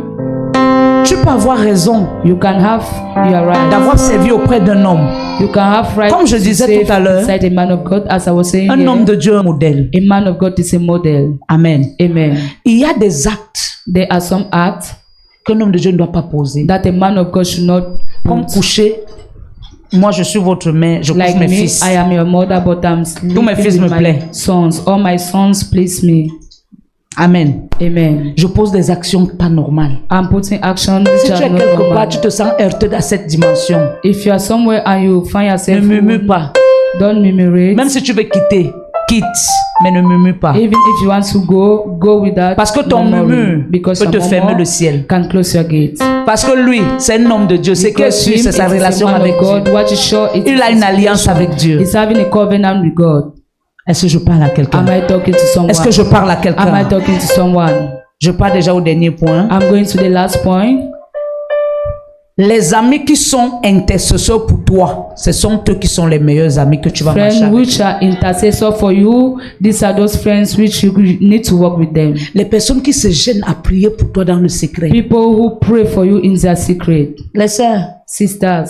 tu peux avoir raison you can have your right. d'avoir servi auprès d'un homme. You can have right Comme je to disais save tout à l'heure, beside a man of God, as I was saying Un here. homme de Dieu, un modèle. A man of God is a model. Amen. Amen. Il y a des actes There are some acts qu'un homme de Dieu ne doit pas poser. that a man of God should not Comme put. coucher. Moi, je suis votre mère, je couche Like mes me, fils. I am your mother, but I'm sleeping mes fils with me my plaisent. sons. All my sons please me. Amen. Amen. Je pose des actions pas normales. I'm putting action Si which tu are es not quelque part, normal. tu te sens heurté dans cette dimension. If you are somewhere and you find Ne yourself, murmure pas. don't murmurate. Même si tu veux quitter, quitte, mais ne murmure pas. Even if you want to go, go without Parce que ton murmuring, murmure because peut te your fermer murmur le ciel. can close your gate. Parce que lui, c'est un homme de Dieu. C'est que Because him c'est sa is a relation man of avec God. Dieu. What is sure it Il a is une his alliance relation. avec Dieu. He's having a covenant with God. Est-ce que je parle à quelqu'un? Am I talking to someone? Est-ce que je parle à Am I quelqu'un? talking to someone? Je parle déjà au dernier point. I'm going to the last point. Les amis qui sont intercesseurs pour toi, ce sont eux qui sont les meilleurs amis que tu vas marcher Friends avec. which are intercessor for you, these are those friends which you need to work with them. Les personnes qui se gênent à prier pour toi dans le secret. People who pray for you in their secret. Les sœurs, Sisters,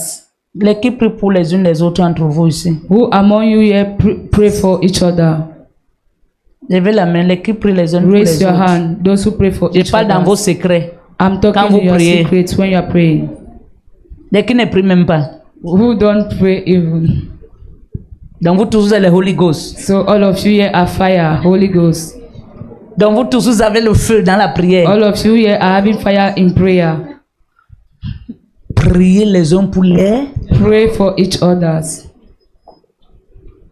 les qui prient pour les unes les autres entre vous ici. who among you here pray for each other? Levez la main, les qui prient les unes pour Raise les your autres. hand. Those who pray for Je each parle dans vos other. secrets. I'm Quand talking vous in your priez. secrets when you are praying. Les qui ne prient même pas. Who don't pray even. Donc vous tous vous avez le Holy Ghost. So all of you here are fire, Holy Ghost. Donc vous tous vous avez le feu dans la prière. All of you here are having fire in prayer. Priez les uns pour les. Pray for each others.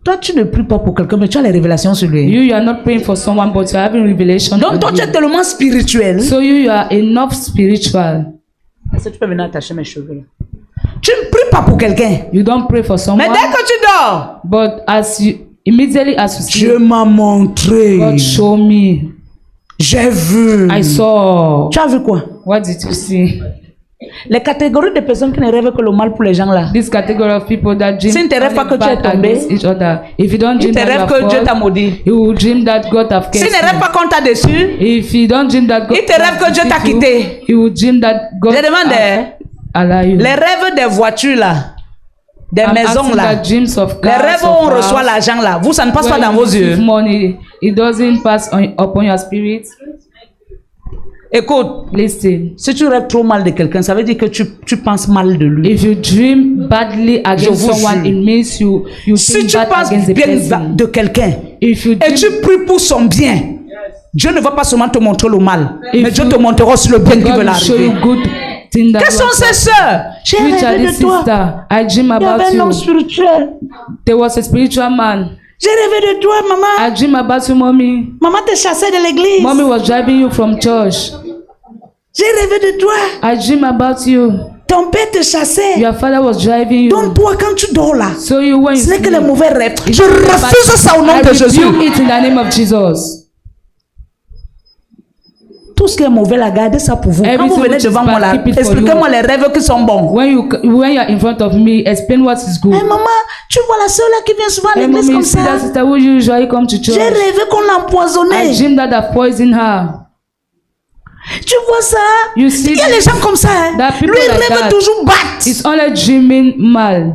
Toi, tu ne pries pas pour quelqu'un, mais tu as les révélations sur lui. You are not praying for someone, but you are having revelation. Donc, toi, tu es tellement spirituel. So you are enough spiritual. Est-ce que tu peux venir attacher mes cheveux là? Tu ne pries pas pour quelqu'un. You don't pray for Mais someone. dès que tu dors, But immediately as you Dieu sleep, m'a montré. God show me. J'ai vu. I saw. Tu as vu quoi? What did you see? Les catégories de personnes qui ne rêvent que le mal pour les gens là. This category of people that dream Si ne te rêve pas que tu es bad tombé, against each other. If you don't Ils dream te that you rêvent are que Dieu t'a fall, maudit. you will dream that God have S'ils cursed ne rêvent you. pas qu'on t'a déçu, If you don't dream that God Ils te rêvent que Dieu t'a defeat you, quitté. you will dream that God je demande allow you. les rêves des voitures là, des I'm maisons asking là, that dreams of les cars, rêves où of on reçoit house, l'argent là, vous ça ne passe where pas dans you vos receive yeux. money, it doesn't pass upon your spirit. Écoute, Listen, si tu rêves trop mal de quelqu'un, ça veut dire que tu penses mal de lui. if you dream badly against vous someone, jure. it means you Si think tu bad penses against the bien person. de quelqu'un If you et dream tu pries pour son bien, Dieu ne va pas seulement te montrer le mal, If mais Dieu you- te montrera aussi le bien qui God veut will show you l'arriver. good thing that Quelles sont will ces happen. sœurs? J'ai Which are rêvé these de toi. sister? I dream Il y about avait un homme you. spirituel. There was a spiritual man. J'ai rêvé de toi, maman. I dream about you, mommy. Maman te chassait de l'église. Mommy was driving you from church. J'ai rêvé de toi. I dream about you. Ton père te chassait. Your father was driving you. Donc toi, quand tu dors là, So you when you ce n'est que les sleep, mauvais rêves. Je refuse ça au nom I de Jésus. rebuke it in the name of Jesus. Tout ce qui est mauvais, là, gardez ça pour vous. Quand Everything vous venez which is devant moi là, bad, keep it for expliquez-moi you. les rêves qui sont bons. When you are in front of me, explain what is good. Hey, maman, tu vois la soeur là qui vient souvent à Hey, l'église mommy, comme you see that ça. sister who usually come to J'ai church. rêvé qu'on l'a I empoisonné. dream that I poisoned her. Tu vois ça? You see Il y a les gens comme ça. Hein? that people Lui, il like rêve that. toujours battre. It's only dreaming mal.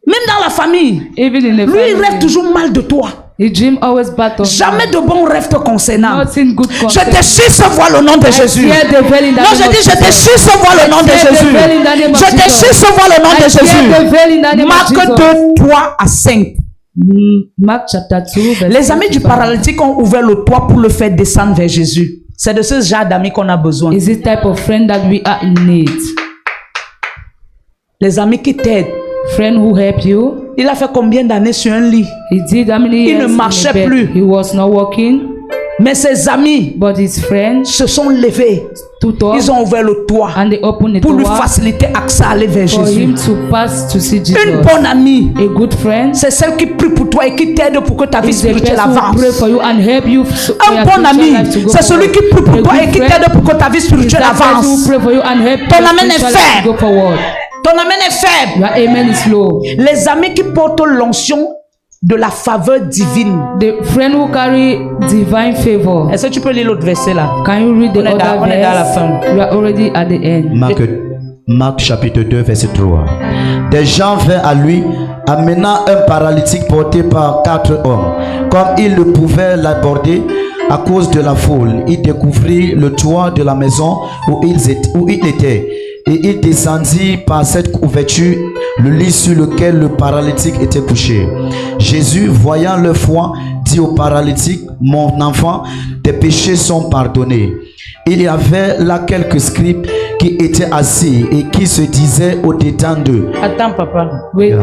Même dans la famille. Even in the Lui, il rêve family. toujours mal de toi. He dream always bad of Jamais de bons rêves te concernant. nothing good Je concerning. déchire ce voile au nom de Jésus. Tear the veil in the Non, name je of dis, je Jesus. déchire ce voile au nom de Tear the Jésus. veil in the name of Je Jesus. déchire ce voile au nom de Tear the Jésus. veil in the name of Marc Jesus. 2, 3 à 5. Mark chapter 2, verse Les amis du 25. paralytique ont ouvert le toit pour le faire descendre vers Jésus. C'est de ce genre d'amis qu'on a besoin. Is it type of friend that we are in need? Les amis qui t'aident. Friend who help you. Il a fait combien d'années sur un lit? He did how many Il years ne in a marchait bed? plus. He was not walking, Mais ses amis but his friends se sont levés. stood up Ils ont ouvert le toit and they opened the pour lui door faciliter accès à aller vers for Jésus. him to pass to see Jesus. Une bonne amie, A good friend c'est celle qui prie pour toi et qui t'aide pour que ta vie is the spirituelle person who avance. pray for you and help you for Un your bon spiritual ami, life to go c'est celui forward. qui prie pour A toi good et qui friend t'aide pour que ta vie is spirituelle that person who avance. pray for you and help Ton your amen est spiritual life to faible. go forward. Ton amen est faible. Your amen is low. Les amis qui portent l'onction de la faveur divine. The friend who carry divine favor. Est-ce que tu peux lire l'autre verset là? Can you read the On est dans- other on est dans la verse? fin. We are already at the end. Marc chapitre 2 verset 3. Des gens vinrent à lui amenant un paralytique porté par 4 hommes. Comme ils ne pouvaient l'aborder à cause de la foule, il découvrit le toit de la maison où il était. Et il descendit par cette ouverture le lit sur lequel le paralytique était couché. Jésus, voyant leur foi, dit au paralytique: mon enfant, tes péchés sont pardonnés. Il y avait là quelques scribes qui étaient assis et qui se disaient au-dedans d'eux: Attends, papa. Wait.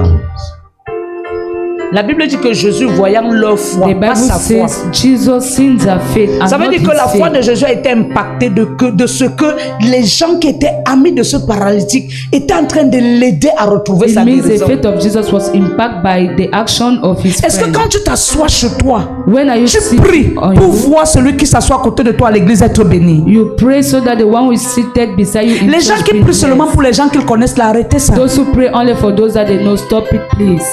La Bible dit que Jésus, voyant leur foi, The pas Bible sa foi. says Jesus seen their faith and Ça veut not dire que his la foi faith. de Jésus a été impactée de ce que les gens qui étaient amis de ce paralytique étaient en train de l'aider à retrouver It sa means the guérison. faith of Jesus was impacted by the action of his Est-ce que friend. quand tu t'assois chez toi, When are you tu sitting pries on pour you? voir celui qui s'assoit à côté de toi à l'église être béni? You pray so that the one who is seated beside you in Les gens church qui be prient seulement blessed. pour les gens qu'ils connaissent, là, arrêtez ça. Those who pray only for those that they know, stop it, please.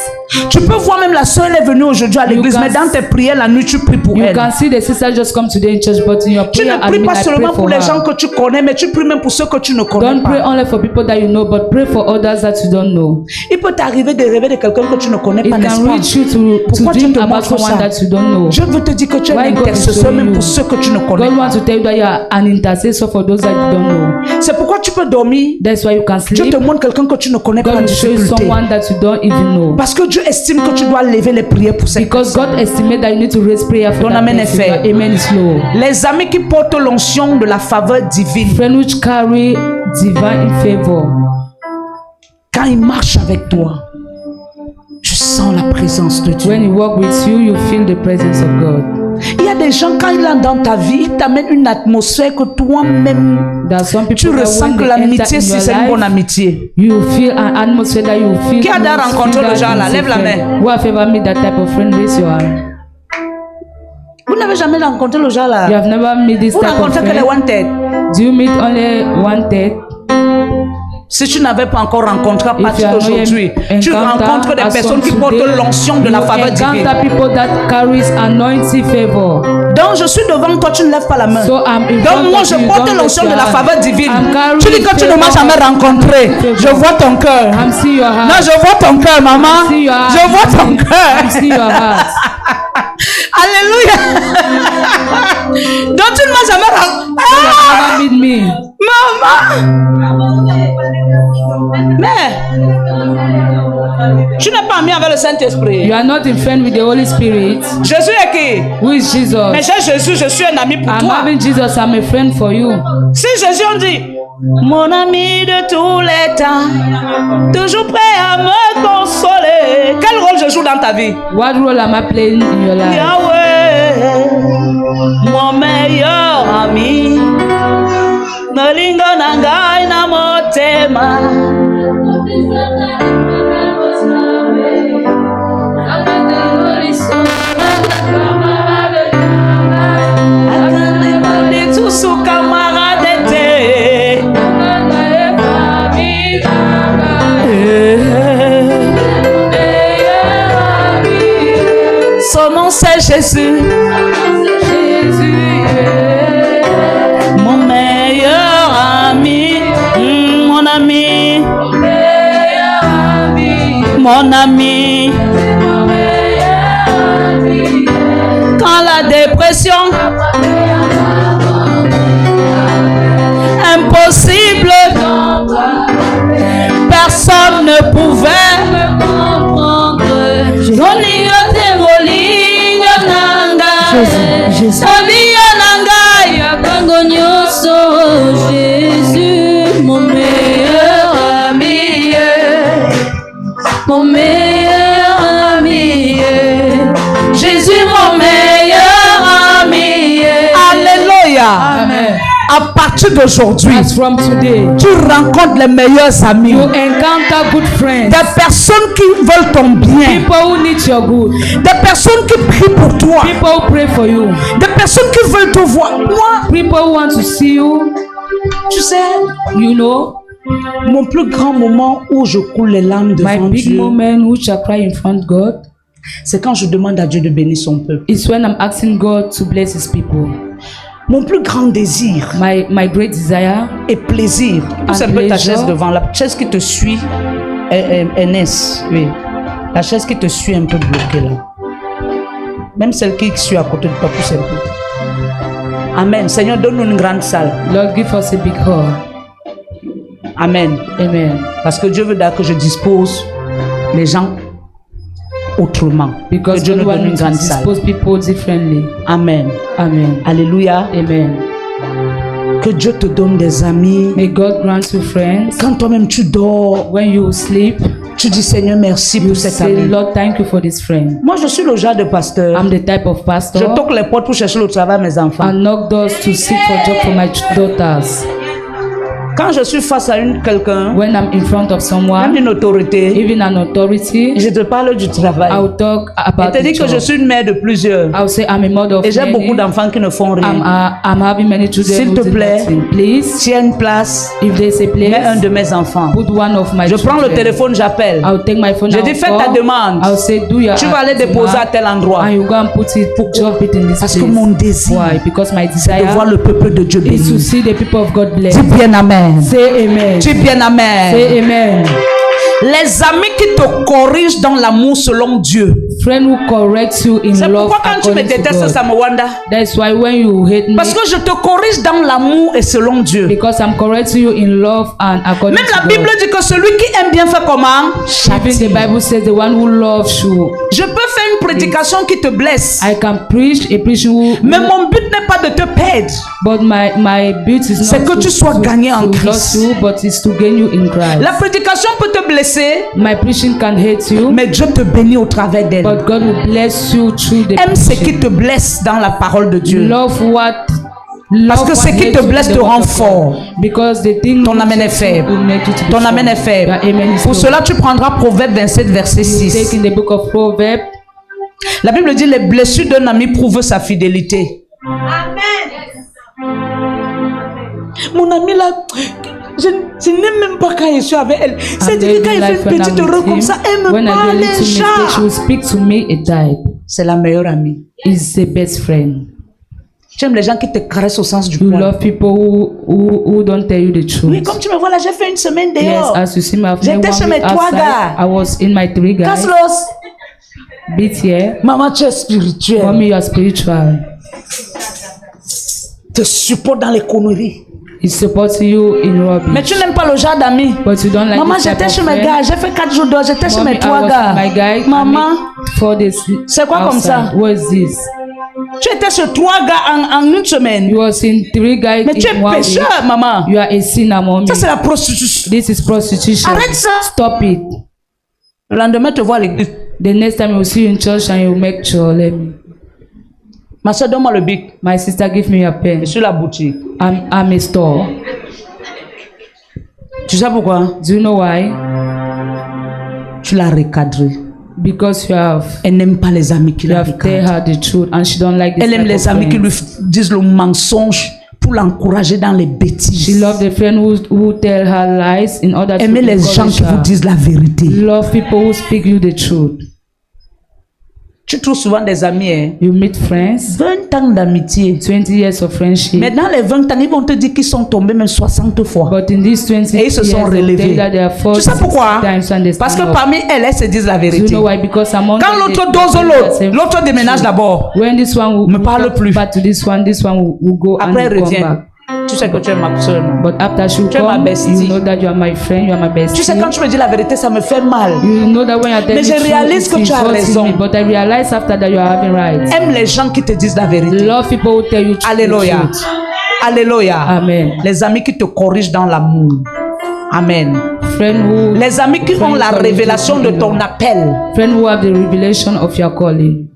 Tu peux voir même la soeur, elle est venue aujourd'hui à l'église, can- mais dans tes prières la nuit, tu pries pour You elle. can see the sister just come today in church, but in your Tu prayer, ne pries pas I seulement pray pour for les gens her. que tu connais, mais tu pries même pour ceux que tu ne connais Don't pray pas. only for people that you know, but pray for others that you don't know. Il peut t'arriver de rêver de quelqu'un que tu ne connais It pas, n'est-ce can pas? reach you to Pourquoi dream tu te about montres someone ça? that you don't know. Je veux te dire que tu es Why un God is intercesseur showing même you? pour ceux que tu ne connais God pas. wants to tell you that you are an intercessor for those that you don't know. C'est pourquoi tu peux dormir. That's why you can Dieu sleep. te montre quelqu'un que tu ne connais pas God en will show you difficulté. someone that you don't even know. Parce que Dieu estime que tu dois lever les prières pour cette Because personne. God estimates that you need to raise prayer for Ton that amen est person. fait. Your amen is low. Les amis qui portent l'onction de la faveur divine, Friend which carry divine favor. quand ils marchent avec toi, tu sais sens la présence de Dieu. When he walk with you, you feel the presence of God. Il y a des gens, quand ils entrent dans ta vie, ils t'amènent une atmosphère que toi-même, There are some tu people that ressens when que they enter l'amitié, in si your c'est une bonne life, amitié. you feel an atmosphere that you feel. Qui a déjà close, rencontré feel le that genre là? it's Lève la different. main. Who have ever met that type of friend? Raise your hand. Vous n'avez jamais rencontré le genre là? You have never met this Vous type of rencontrez que les friend. one-tête. Do you meet only one tête? Si tu n'avais pas encore rencontré à If partir you are d'aujourd'hui, not tu encounter rencontres des as personnes from qui portent today, l'onction de la you faveur divine. encounter people that carries anointing favor. Donc je suis devant toi, tu ne lèves pas la main. So I'm in Donc front moi of je you, porte don't l'onction de lift la your faveur hand. divine. I'm carrying Tu dis que tu ne m'as favor. jamais rencontré. Favor. Je vois ton cœur. I'm see your heart. Non, je vois ton cœur, maman. See your heart. Je vois ton I'm cœur. see your heart. Alléluia. Donc tu ne m'as jamais rencontré. Ah, Never meet me. maman. Mais tu n'es pas ami avec le Saint-Esprit. You are not in friend with the Holy Spirit. Jésus est qui? Who is Jesus? Mais j'ai Jésus, je suis un ami pour I'm toi. having Jesus. I'm a friend for you. Si Jésus on dit, mon ami de tous les temps, toujours prêt à me consoler. Quel rôle je joue dans ta vie? What role am I playing in your life? Yahweh, mon meilleur ami. Nolingo nangai na motema. Akane tout sous camarade. Son nom c'est Jésus. Mon meilleur ami, mon ami, mon ami. Quand la dépression, impossible, personne ne pouvait me comprendre. Jésus. Jésus, mon meilleur ami, mon meilleur ami, Jésus, mon meilleur ami. Alléluia. Amen. À partir d'aujourd'hui, As from today, tu rencontres les meilleurs amis, you encounter good friends. des personnes qui veulent ton bien, People who need your good. des personnes qui prient pour toi, People who pray for you. des personnes qui veulent te voir. Moi, People who want to see you. tu sais, You know, mon plus grand moment où je coule les larmes my devant big Dieu, moment which I cry in front of God c'est quand je demande à Dieu de bénir son peuple. is when I'm asking God to bless His people. Mon plus grand désir My great desire et plaisir, pousse Un un peu ta plaisir. chaise devant, la chaise qui te suit, NS, oui. La chaise qui te suit un peu bloquée là. Même celle qui suit à côté de toi, pousse un peu. Amen. Seigneur, donne-nous une grande salle. Lord, give us a big hall. Amen. Amen. Parce que Dieu veut d'ailleurs que je dispose les gens autrement. Because que Dieu nous God donne une wants to grande salle. dispose people differently. Amen. Amen. Alléluia. Amen. Que Dieu te donne des amis. May God grant you friends. Quand toi-même tu dors, When you sleep, tu dis Seigneur merci you pour cet say, ami. Lord, thank you for this friend. Moi je suis le genre de pasteur. I'm the type of Je pastor. toque les portes pour chercher le travail à mes enfants. I knock doors to seek for job for my daughters. Quand je suis face à quelqu'un, When I'm in front of même someone, une autorité, even an authority, je te parle du travail. I'll talk Je about te the dis que je job. suis une mère de plusieurs. I'll say I'm a mother of Et j'ai many. beaucoup d'enfants qui ne font rien. I'm having many children S'il who te do plaît, nothing. Please, s'il y a une place, if there's a mets un place, de mes enfants. put one of my Je prends le children. téléphone, j'appelle. I'll take my phone. Je I'll dis, fais call. ta demande. I'll say, do your Tu vas aller déposer à tel endroit. and you go and put it, drop it in this Parce place. que mon désir, Why? Because my c'est de voir desire le peuple de Dieu is to béni. see the people of God blessed. Dis bien amen. Say amen. Dis bien amen. Say amen. Les amis qui te corrigent dans l'amour selon Dieu. Friend who corrects you in C'est love pourquoi quand tu me according to détestes, God. ça me wanda. That's why when you hate me, Parce que je te corrige dans l'amour et selon Dieu. because I'm correcting you in love and according Même to la God. Bible dit que celui qui aime bien fait comment? Even the Bible says the one who loves you. Je peux faire une prédication qui te blesse. I can preach a preaching who, Mais mon but n'est pas de te perdre. but my beauty is C'est not que tu sois gagné en Christ. lose you, but it's to gain you in Christ. La prédication peut te blesser blesser, My preaching can hate you, mais Dieu te bénit au travers d'elle. but God will bless you through the Aime ce qui preaching. te blesse dans la parole de Dieu. Love what Parce que ce qui te blesse te rend fort. Because the thing Ton amen est faible. Ton amen est faible. Pour cela, tu prendras Proverbe 27, verset 6. Take in the book of Proverbs. La Bible dit les blessures d'un ami prouvent sa fidélité. Mon ami là, je n'aime même pas quand je suis avec elle. C'est dit que quand il fait une petite erreur comme ça, elle me parle she déjà. will speak to me a type. C'est la meilleure amie. Is the best friend. J'aime les gens qui te caressent au sens du You poil. love people who don't tell you the truth. Oui, comme tu me vois là, j'ai fait une semaine Yes, dehors. as you see me, I've J'étais been chez one mes week trois outside. gars. I was in my 3 guys. Caslos, Bit here. maman, tu es spirituelle. Mommy, you are spiritual. Te supporte dans les conneries. He supports you in Mais rubbish. tu n'aimes pas le genre d'amis. But you don't like Maman, this type j'étais of chez mes friend. gars. J'ai fait 4 jours dehors. J'étais chez Mommy, mes 3 I was gars. with my guy. Maman, 4 days. c'est quoi comme ça? outside. What is this? tu étais chez 3 gars en une semaine. You was in 3 guys Mais tu es in 1 week. pécheur, maman. You are a sinner, mommy. Ça, c'est la prostitution. This is prostitution. Arrête ça. Stop it. Le lendemain, te vois à l'église. The next time you see you in church and you make sure, let me. Ma soeur, donne-moi le bic. My sister, give me a pen. Je suis la boutique. I'm a store. Tu sais pourquoi? Do you know why? Tu l'as recadré. Because you have Elle n'aime pas les amis qui la tell recadrent. her the truth and she don't like this Elle aime type les of amis qui friends. lui disent le mensonge pour l'encourager dans les She bêtises. love the friend who tell her lies in order to Aimez les gens encourage qui vous her. disent la vérité. Love people who speak you the truth. Tu trouves souvent des amis, hein? You meet friends, 20 ans d'amitié. 20 years of friendship. Mais dans les 20 ans, ils vont te dire qu'ils sont tombés même 60 fois. But in these 20 Et ils se years, sont they will relevés. tell that they are Tu 40 sais pourquoi? times and they Parce que stand up. parmi elles, elles se disent la Do you vérité. know why? Because among Quand them, l'autre they dose tell the l'autre, same l'autre déménage truth. d'abord. When this one will Me parle talk plus. back to this one will go Après, and elle will come revient. back. Tu sais que tu es ma soeur. But after she will Tu es ma come, bestie. you know that you are my friend, you are my bestie. Tu sais, quand tu me dis la vérité, ça me fait mal. You know that when you are telling Mais je me réalise truth, que it tu as hurts raison. me, but I realize after that you are having right. Aime les gens qui te disent la vérité. Love people who tell you the Alléluia. truth. Alléluia. Amen. Les amis qui te corrigent dans l'amour. Amen. Friend who, Les amis qui ont la Friend who révélation de ton appel. friend who have the revelation of your calling.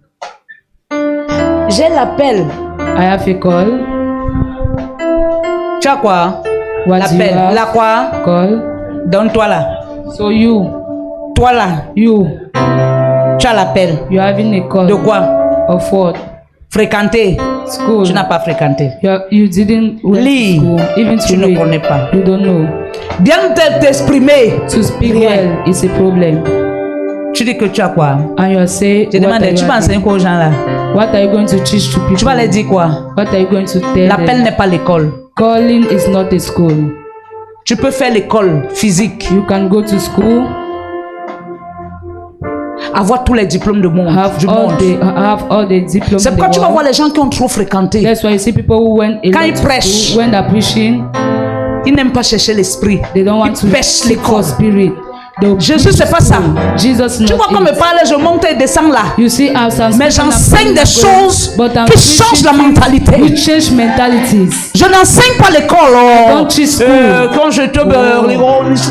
J'ai l'appel. I have a call. Tu as quoi? What do you L'appel. have? La quoi? Call. Donne-toi là. So you Toi là. Tu as l'appel. are having a call. De quoi? Of what? Fréquenter. School. Tu n'as pas fréquenté. You didn't went Lis. to school. Even Tu to ne read. connais pas. You don't know. Bien t'exprimer. To speak Rien. well is a problem. Tu dis que tu as quoi? And you are saying, Je demande, tu vas enseigner quoi aux gens là? what are you going to teach to people? Tu vas leur dire quoi? What are you going to tell L'appel them? n'est pas l'école. Calling is not a school. Tu peux faire l'école physique, You can go to school, avoir tous les diplômes du monde. have all the diplomas. C'est in the pourquoi tu vas world. voir les gens qui ont trop fréquenté. That's why you see people who went a Quand lot ils to prêchent, school, when they're preaching, Ils n'aiment pas chercher l'esprit. they don't want Ils to pêchent seek for l'école. spirit. They'll Jésus, preach c'est pas ça. school. Jesus Tu not vois comme it. me parle, je monte et descends là. You see, as I'm Mais speaking, j'enseigne des choses qui changent la mentalité. We change mentalities. Je n'enseigne pas l'école. Don't teach school. Quand je te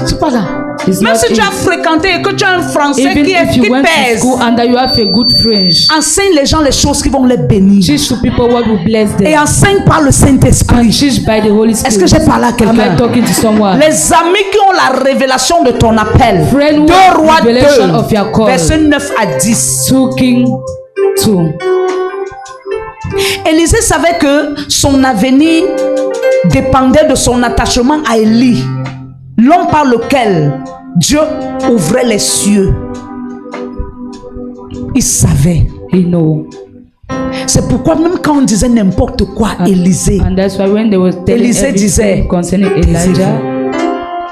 c'est pas là. It's Même not si tu it. as fréquenté et que tu as un français Even qui if you went to pèse, school and that you have a good French, enseigne les gens les choses qui vont les bénir. teach to people what will bless Et them. enseigne par le And Saint-Esprit. teach by the Holy Spirit. Est-ce que j'ai parlé à Am quelqu'un? I talking to someone? Les amis qui ont la révélation de ton appel. Friend who 2 have Rois revelation 2, of your call. verset 9 à 10. 2 Kings 2. Élisée savait que son avenir dépendait de son attachement à Élie, l'homme par lequel Dieu ouvrait les cieux. Il savait. He know. C'est pourquoi même quand on disait n'importe quoi, Élisée, And that's why when they was telling Élisée disait, everything concerning Elijah,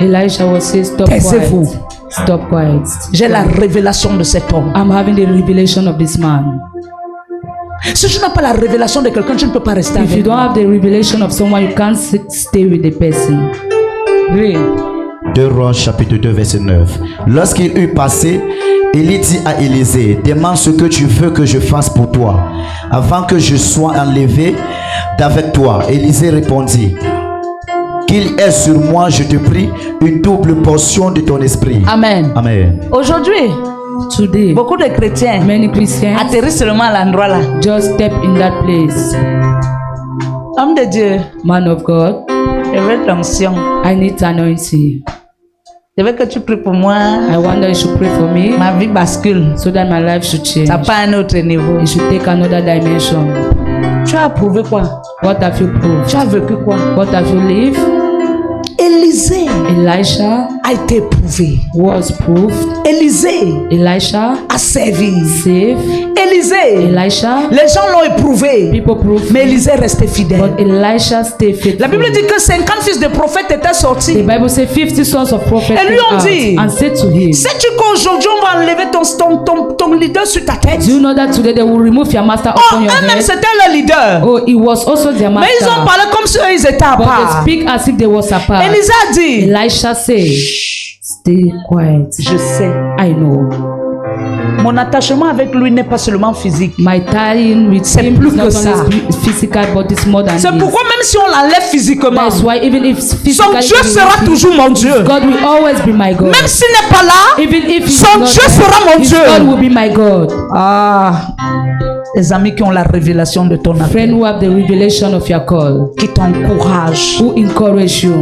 Elisha was saying, stop taisez-vous. quiet. Stop quiet. J'ai la révélation de cet homme. I'm having the revelation of this man. Si tu n'as pas la révélation de quelqu'un, tu ne peux pas rester If you avec don't lui. have the revelation of someone, you can't stay with the person. Oui. 2 Rois chapitre 2 verset 9. Lorsqu'il eut passé, Élie dit à Élisée, demande ce que tu veux que je fasse pour toi, avant que je sois enlevé d'avec toi. Élisée répondit, qu'il ait sur moi, je te prie, une double portion de ton esprit. Amen. Amen. Aujourd'hui, Today, beaucoup de chrétiens many Christians atterrissent seulement à l'endroit là. just step in that place. Homme de Dieu, Man of God, je veux l'onction. I need anointing. Je veux que tu pries pour moi. I wonder you should pray for me Ma vie bascule. so that my life should change. Ça part à un autre niveau. It should take another dimension. Tu as approuvé quoi? What have you proved? Tu as vécu quoi? What have you lived? Élisée Elisha a été éprouvé. was proved. Élisée Elisha a servi. saved. Élisée, Elisha, les gens l'ont éprouvé. people proved. Mais Élisée restait fidèle. But Elisha stayed faithful. La Bible dit que 50 fils de prophètes étaient The sortis. Bible says 50 sons of prophets Et lui came ont out dit, and said to him, sais-tu qu'aujourd'hui on va enlever ton leader sur ta tête? do you know that today they will remove your master Oh, upon your eux-mêmes head? c'était le leader. Oh, he was also their Mais ils ont master. parlé comme si eux ils étaient à But they part. speak as if they was apart. Élisée a dit, Elisha said, stay quiet. je sais, I know. mon attachement avec lui n'est pas seulement physique. My tying with C'est him plus is not que ça. only physical, but it's more than C'est this. pourquoi même si on l'enlève physiquement, That's why even if son physically Dieu he sera will be, toujours mon Dieu. God will always be my God. Même s'il n'est pas là, Even if he's son not Dieu there, sera mon his Dieu. God will be my God. Ah, les amis qui ont la révélation de ton Friend appel, who have the revelation of your call, qui t'encouragent, who encourage you,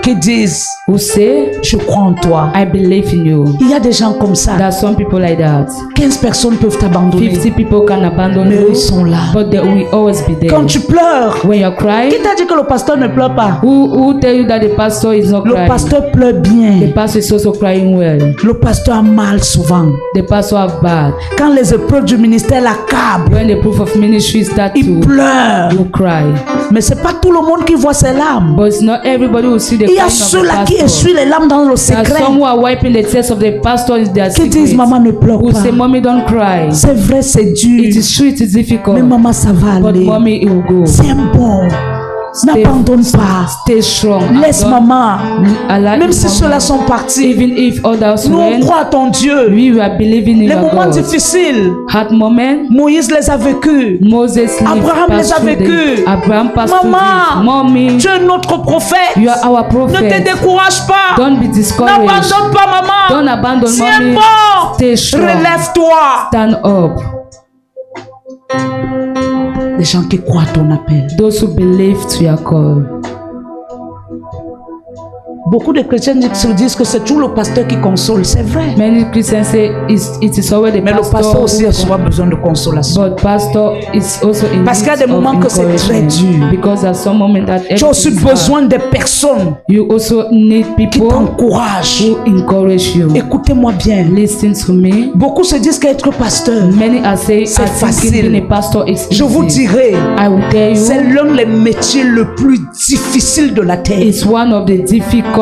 qui disent, who say, je crois en toi. I believe in you. Il y a des gens comme ça. There are some people like that. 15 personnes peuvent t'abandonner, 50 people can abandon mais eux, you, ils sont là. but they will always be there. Quand tu pleures, When you cry, qui t'a dit que le pasteur ne pleure pas? who tell you that the pastor is not Le crying? pasteur pleure The bien. pastor is also crying well. Le pasteur a mal souvent. The pastor have bad. Quand les épreuves du ministère l'accablent, When the proof of ministry start il to, pleure. you cry. Mais c'est pas tout le monde qui voit ses larmes. But it's not everybody will see the Il y crying a of the ceux-là qui pastor. essuient les larmes dans le There are secret, some who are wiping the tears of the pastor in their qui disent secret. maman ne pleure Who pas. say, mommy, don't cry. C'est vrai, c'est dur. It is true, it is difficult. Mais maman, ça va But aller. mommy, it will go. C'est bon. N'abandonne pas. Stay strong. Laisse And maman. Allah Même is si mommy. ceux-là sont partis, Even if others nous on went, croit à ton Dieu. we are believing in Les your moments God. difficiles, Hard moment, Moïse les a vécus. Moses lived, Abraham passed les a through vécus. this. Abraham passed through Maman, this. Mommy, Tu es notre prophète. you are our Ne te prophet. décourage pas. Don't be discouraged. N'abandonne pas maman. Don't abandon Tiens mommy. bon. Stay strong. Relève-toi. Stand up. Les gens qui croient à ton appel. Those who believe to your call. Beaucoup de chrétiens se disent que c'est tout le pasteur qui console. C'est vrai. Many Christians say it is always the Mais le pasteur pastor aussi a souvent besoin de consolation. but pastor is also in Parce qu'il y a need des of moments que c'est très encouragement. dur. Because there are some moments that Tu as aussi everything is hard. besoin des personnes You also need qui people t'encouragent. who encourage you. Écoutez-moi bien. Listen to me. Beaucoup se disent qu'être pasteur, Many are saying, C'est I think facile. being a pastor is je vous easy. dirai, I will tell c'est you, l'un des métiers le plus difficile de la terre. it's one of the difficult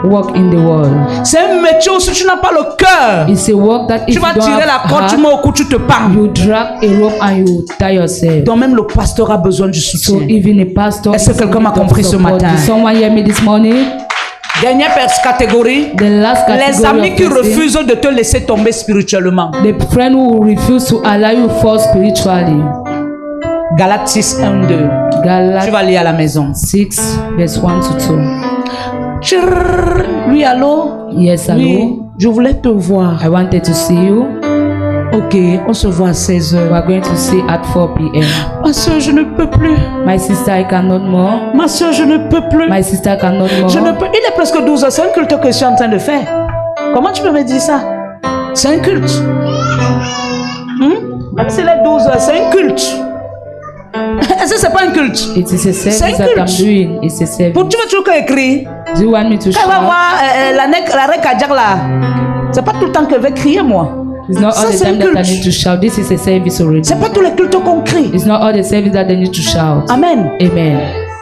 work in the world. C'est un métier où si tu n'as pas le cœur, It's a work that if tu you vas don't tirer la have corde, tu heart, mets au cou, tu te pars. you drag a rope and you tie yourself. Donc même le pasteur a besoin du So soutien. even a pastor Est-ce que is quelqu'un in m'a need of compris ce support. matin? Did someone hear me this morning? Dernière catégorie, The last les category amis of qui person, refusent de te laisser tomber spirituellement. the friend who refuse to allow you fall spiritually. Galates 6, 1, 2. Tu Galatians vas lire à la maison. 6 verse 1 to 2. Tchirr. Oui, allô? Yes, Oui, hello. je voulais te voir. I wanted to see you. Ok, on se voit à 16 We heures. are going to see at 4 p.m. Ma soeur, je ne peux plus. My sister, I cannot more. Ma soeur, je ne peux plus. My sister cannot more. Je ne peux. Il est presque 12 heures. C'est un culte que je suis en train de faire. Comment tu peux me dire ça? C'est un culte. Même s'il est 12 heures, c'est un culte. Est-ce que c'est pas un culte? It is a C'est service un that I'm culte. doing. It's a service. Pour tu veux toujours écrire. Do you want me to Quand elle va shout? voir l'arrêt cardiaque là, c'est pas tout le temps qu'elle va crier, moi. It's not Ça, all the c'est un time that I culte. need to shout. This is a service already. C'est pas tous les cultes qu'on crie. It's not all the service that they need to shout. Amen. Amen.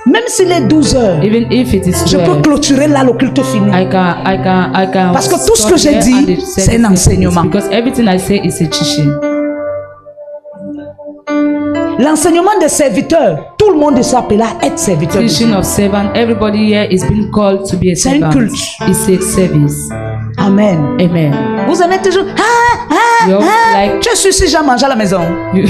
Même s'il est 12 heures, Even if it is je peux 12, clôturer là le culte fini. I can. Parce que tout ce stop que j'ai there dit, and the c'est service un enseignement. is- Because everything I say is a teaching. L'enseignement des serviteurs, tout le monde est appelé à être serviteur. de Teaching Dieu. of servant. Everybody here is being called to be a C'est un servant. culte. It's a service. Amen. Amen. Vous aimez toujours. You like Tu es sûr si j'ai mangé à la maison. you,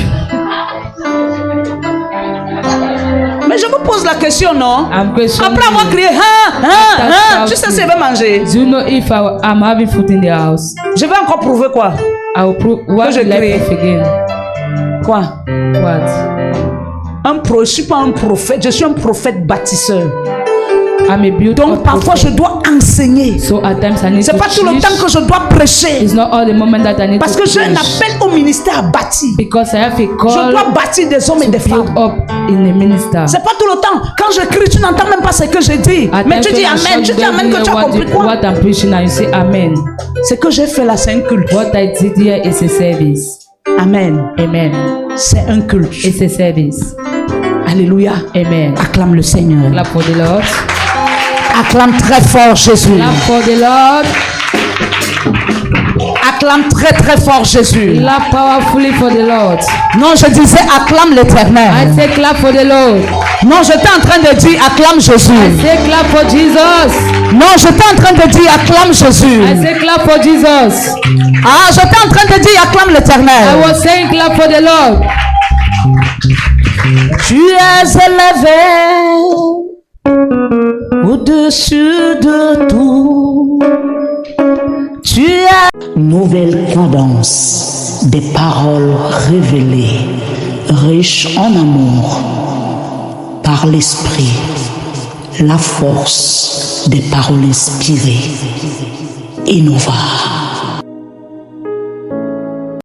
Mais je vous pose la question, non? I'm questioning Après avoir you. crié, Tu sais si je vais manger. Do you know if I'm having food in the house? Je vais encore prouver quoi? I will prove what je will I crée. prove again? Quoi? What? Je ne suis pas un prophète, je suis un prophète bâtisseur. I'm a built Donc parfois je dois enseigner. So at times I need C'est to pas tout le teach. temps que je dois prêcher. It's not all the moment that I need Parce to que j'ai un preach. appel au ministère à bâtir. Because I have a Je call dois bâtir des hommes et des to build femmes. up in a minister. C'est pas tout le temps. Quand je crie, tu n'entends même pas ce que je dis. At Mais times tu dis when I Amen. shout, Tu dis you Amen don't que tu as know compris quoi? what I'm preaching and you say Amen. Ce que j'ai fait là, c'est un culte. What I did here is a service. Amen. Amen. C'est un culte. It's a service. Alléluia. Amen. Acclame le Seigneur. Clap for the Lord. Acclame très fort Jésus. Clap for the Lord. Acclame très très fort Jésus. Clap powerfully for the Lord. Non, je disais acclame I l'Éternel. say clap for the Lord. Non, j'étais en train de dire acclame Jésus. I say clap for Jesus. Non, j'étais en train de dire acclame Jésus. I say clap for Jesus. Ah, j'étais en train de dire acclame I l'Éternel. was saying clap for the Lord. Tu es élevé au-dessus de tout. Tu es nouvelle cadence des paroles révélées, riches en amour, par l'esprit, la force des paroles inspirées. Innova.